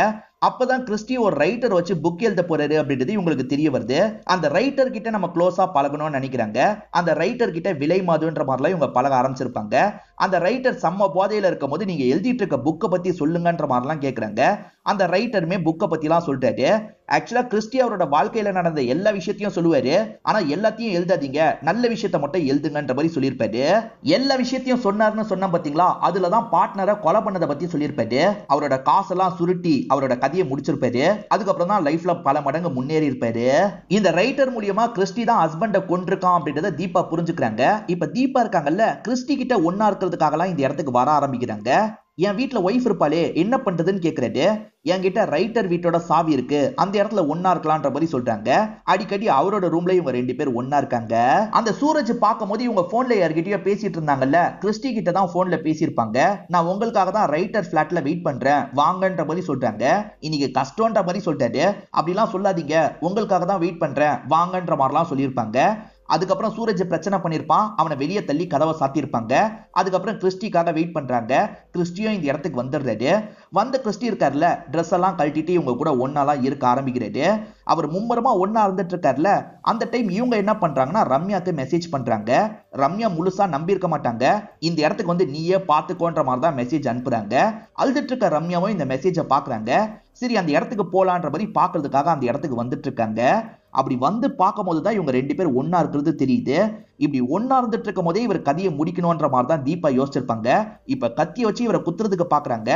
அப்பதான் கிறிஸ்டி ஒரு ரைட்டர் வச்சு புக் எழுத போறாரு அப்படின்றது இவங்களுக்கு தெரிய வருது. அந்த ரைட்டர் கிட்ட நம்ம க்ளோஸா பழகணும்னு நினைக்கிறாங்க. அந்த ரைட்டர் கிட்ட விலை மாதுன்ற மாதிரிலாம் இவங்க பழக ஆரம்பிச்சிருப்பாங்க. அந்த ரைட்டர் செம்ம போதையில இருக்கும் போது நீங்க எழுதிட்டு இருக்க புக்கை பத்தி சொல்லுங்கன்ற மாதிரிலாம் கேட்கறாங்க. அந்த ரைட்டருமே புக்கை பத்திலாம் சொல்லிட்டாரு. ஆக்சுவலா கிறிஸ்டி அவரோட வாழ்க்கையில நடந்த எல்லா விஷயத்தையும் சொல்லுவாரு. ஆனா எல்லாத்தையும் எழுதாதீங்க, நல்ல விஷயத்த மட்டும் எழுதுங்கன்ற மாதிரி சொல்லியிருப்பாரு. எல்லா விஷயத்தையும் சொன்னார்னு சொன்னா பாத்தீங்களா, அதுலதான் பார்ட்னரை கொலை பண்ணதை பத்தி சொல்லியிருப்பாரு. அவரோட காசெல்லாம் சுருட்டி அவரோட கதையை முடிச்சிருப்பாரு. அதுக்கப்புறம் தான் லைஃப்ல பல மடங்கு முன்னேறி இருப்பாரு. இந்த ரைட்டர் மூலியமா கிறிஸ்டி தான் ஹஸ்பண்ட கொண்டிருக்கான் அப்படின்றத தீபா புரிஞ்சுக்கிறாங்க. இப்ப தீபா இருக்காங்கல்ல, கிறிஸ்டி கிட்ட ஒன்னா இருக்கிறதுக்காகலாம் இந்த இடத்துக்கு வர ஆரம்பிக்கிறாங்க. என் வீட்டுல ஒய்ஃப் இருப்பாளே என்ன பண்றதுன்னு கேக்குறாரு. என்கிட்ட ரைட்டர் வீட்டோட சாவி இருக்கு, அந்த இடத்துல ஒன்னா இருக்கலாம்ன்ற மாதிரி சொல்றாங்க. அடிக்கடி அவரோட ரூம்ல இவங்க 2 பேர் ஒன்னா இருக்காங்க. அந்த சூரஜ் பார்க்கும் போது இவங்க போன்ல யார்கிட்டயோ பேசிட்டு இருந்தாங்கல்ல, கிறிஸ்டி கிட்ட தான் போன்ல பேசியிருப்பாங்க. நான் உங்களுக்காக தான் ரைட்டர் பிளாட்ல வெயிட் பண்றேன் வாங்கன்ற மாதிரி சொல்றாங்க. இன்னைக்கு கஷ்டம்ன்ற மாதிரி சொல்லிட்டாரு. அப்படிலாம் சொல்லாதீங்க, உங்களுக்காக தான் வெயிட் பண்றேன் வாங்கன்ற மாதிரிலாம் சொல்லியிருப்பாங்க. அதுக்கப்புறம் சூரஜ் பிரச்சனை பண்ணிருப்பான், அவனை வெளியே தள்ளி கதவை சாத்திருப்பாங்க. அதுக்கப்புறம் கிறிஸ்டிக்காக வெயிட் பண்றாங்க. கிறிஸ்டியும் இந்த இடத்துக்கு வந்துடுறாரு. வந்த கிறிஸ்டி இருக்காருல, ட்ரெஸ் எல்லாம் கழட்டிட்டு இவங்க கூட ஒன்னாலாம் இருக்க ஆரம்பிக்கிறாரு. அவர் மும்மரமா ஒன்னா இருந்துட்டு இருக்காருல, அந்த டைம் இவங்க என்ன பண்றாங்கன்னா ரம்யாக்கு மெசேஜ் பண்றாங்க. ரம்யா முழுசா நம்பி இருக்க மாட்டாங்க. இந்த இடத்துக்கு வந்து நீயே பாத்துக்கோன்ற மாதிரி தான் மெசேஜ் அனுப்புறாங்க. அழுதுட்டு இருக்க ரம்யாவும் இந்த மெசேஜை பாக்குறாங்க. சரி அந்த இடத்துக்கு போலான்ற மாதிரி பாக்குறதுக்காக அந்த இடத்துக்கு வந்துட்டு இருக்காங்க. அப்படி வந்து பார்க்கும் போதுதான் இவங்க 2 பேர் ஒன்னா இருக்கிறது தெரியுது. இப்படி ஒன்னா இருந்துட்டு இருக்கும் போதே இவர் கதையை முடிக்கணும்ன்ற மாதிரி தான் தீபா யோசிச்சிருப்பாங்க. இப்ப கத்திய வச்சு இவரை குத்துறதுக்கு பாக்குறாங்க.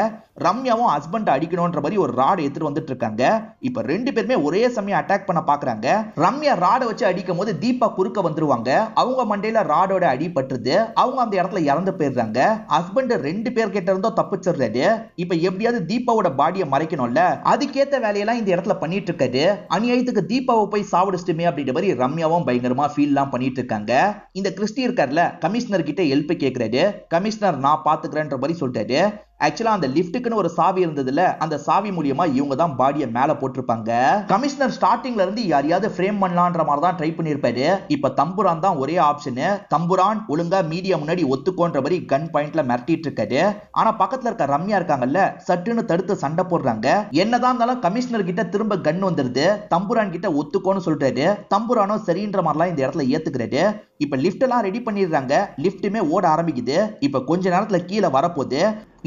ரம்யாவும் ஹஸ்பண்ட் அடிக்கணும்ன்ற மாதிரி ஒரு ராட் எடுத்துட்டு வந்துட்டு இருக்காங்க. இப்ப 2 பேருமே ஒரே சமயம் அட்டாக் பண்ண பாக்குறாங்க. ரம்யா ராடை வச்சு அடிக்கும் போது தீபா குறுக்க வந்துருவாங்க. அவங்க மண்டையில ராடோட அடி பட்டுது. அவங்க அந்த இடத்துல இறந்து போயிடுறாங்க. ஹஸ்பண்ட் 2 பேர் கிட்ட இருந்தோ தப்பிச்சிடுறாரு. இப்ப எப்படியாவது தீபாவோட பாடியை மறைக்கணும்ல, அதுக்கேத்த வேலையெல்லாம் இந்த இடத்துல பண்ணிட்டு இருக்காரு. அநியாயத்துக்கு தீபாவை போய் சாவடிச்சிட்டுமே அப்படின்ற மாதிரி ரம்யாவும் பயங்கரமா ஃபீல்லாம் பண்ணிட்டு இருக்காங்க. இந்த கிறிஸ்டி இருக்கார்ல, கமிஷனர் கிட்ட ஹெல்ப் கேக்குறாரு. கமிஷனர் நான் பாத்துக்கிறேன்ற மாதிரி சொல்லிட்டாரு. ஆக்சுவலா அந்த லிப்டுக்குன்னு ஒரு சாவி இருந்ததுல, அந்த சாவி மூலியமா இவங்க தான் பாடியை மேல போட்டிருப்பாங்க. கமிஷனர் ஸ்டார்டிங்ல இருந்து யாரையாவது ஃப்ரேம் பண்ணலான்ற மாதிரி தான் ட்ரை பண்ணிருப்பாரு. இப்ப தம்புரான் தான் ஒரே ஆப்ஷன். தம்புரான் ஒழுங்கா மீடியா முன்னாடி ஒத்துக்கோன்ற மாதிரி கன் பாயிண்ட்ல மிரட்டிட்டு இருக்காரு. ஆனா பக்கத்துல இருக்க ரம்யா இருக்காங்கல்ல, சட்டுன்னு தடுத்து சண்டை போடுறாங்க. என்னதான் இருந்தாலும் கமிஷனர் கிட்ட திரும்ப கன் வந்துருது. தம்புரான் கிட்ட ஒத்துக்கோன்னு சொல்றாரு. தம்புரானும் சரின்ற மாதிரிலாம் இந்த இடத்துல ஏத்துக்கிறாரு. இப்ப லிப்ட் எல்லாம் ரெடி பண்ணிடுறாங்க. லிப்டுமே ஓட ஆரம்பிக்குது. இப்ப கொஞ்ச நேரத்துல கீழே வரப்போகுது.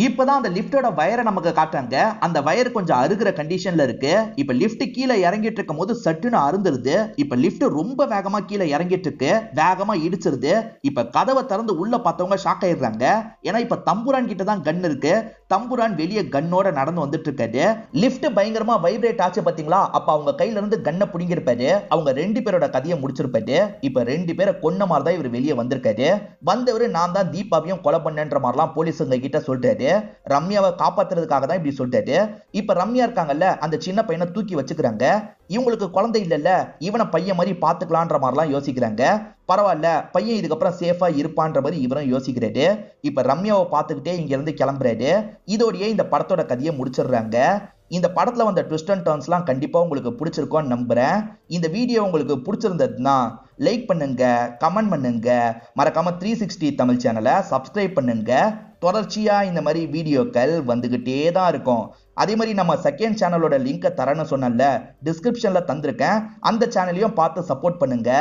இப்பதான் அந்த லிப்டோட வயரை நமக்கு காட்டுறாங்க. அந்த வயர் கொஞ்சம் அருகிற கண்டிஷன்ல இருக்கு. இப்ப லிப்ட் கீழே இறங்கிட்டு இருக்கும் போது சட்டுன்னு அருந்துருது. இப்ப லிப்ட் ரொம்ப வேகமா கீழே இறங்கிட்டு இருக்கு. வேகமா இடிச்சிருது. இப்ப கதவை திறந்து உள்ள பார்த்தவங்க ஷாக் ஆயிடுறாங்க. ஏன்னா இப்ப தம்புரான் கிட்ட தான் கன் இருக்கு. தம்புரான் வெளியே கன்னோட நடந்து வந்துட்டு இருக்காரு. லிப்ட் பயங்கரமா வைப்ரேட் ஆச்சு பாத்தீங்களா? அப்ப அவங்க கையில இருந்து கன்னை புடிங்கிருப்பாரு. அவங்க 2 பேரோட கதையை முடிச்சிருப்பாரு. இப்ப 2 பேரை கொன்ன மாதிரி தான் இவர் வெளியே வந்திருக்காரு. வந்தவரு நான் தான் தீபாவையும் கொலை பண்ணன்ற மாதிரிலாம் போலீஸுங்க கிட்ட சொல்லிட்டாரு. ரம்யாவை காப்பாத்துறதுக்காக தான் இப்படி சொல்லிட்டாரு. இப்ப ரம்யா இருக்காங்கல்ல, அந்த சின்ன பையனை தூக்கி வச்சுக்கிறாங்க. இவங்களுக்கு குழந்தை இல்லல்ல, இவனை பையன் மாதிரி பாத்துக்கலான்ற மாதிரிலாம் யோசிக்கிறாங்க. பரவாயில்ல, பையன் இதுக்கப்புறம் சேஃபா இருப்பான்ற மாதிரி இவரும் யோசிக்கிறாரு. இப்ப ரம்யாவை பார்த்துக்கிட்டே இங்க இருந்து கிளம்புறாரு. இதோடயே இந்த படத்தோட கதையை முடிச்சிடுறாங்க. இந்த படத்துல வந்த ட்விஸ்ட் அண்ட் டர்ன்ஸ்லாம் கண்டிப்பா உங்களுக்கு பிடிச்சிருக்கும்னு நம்புறேன். இந்த வீடியோ உங்களுக்கு பிடிச்சிருந்ததுன்னா லைக் பண்ணுங்க, கமெண்ட் பண்ணுங்க, மறக்காம 360 தமிழ் சேனலை சப்ஸ்கிரைப் பண்ணுங்க. தொடர்ச்சியா இந்த மாதிரி வீடியோக்கள் வந்துகிட்டே தான் இருக்கும். அதே மாதிரி நம்ம செகண்ட் சேனலோட லிங்கை தரேன்னு சொன்னல, டிஸ்கிரிப்ஷன்ல தந்திருக்கேன். அந்த சேனலையும் பார்த்து சப்போர்ட் பண்ணுங்க.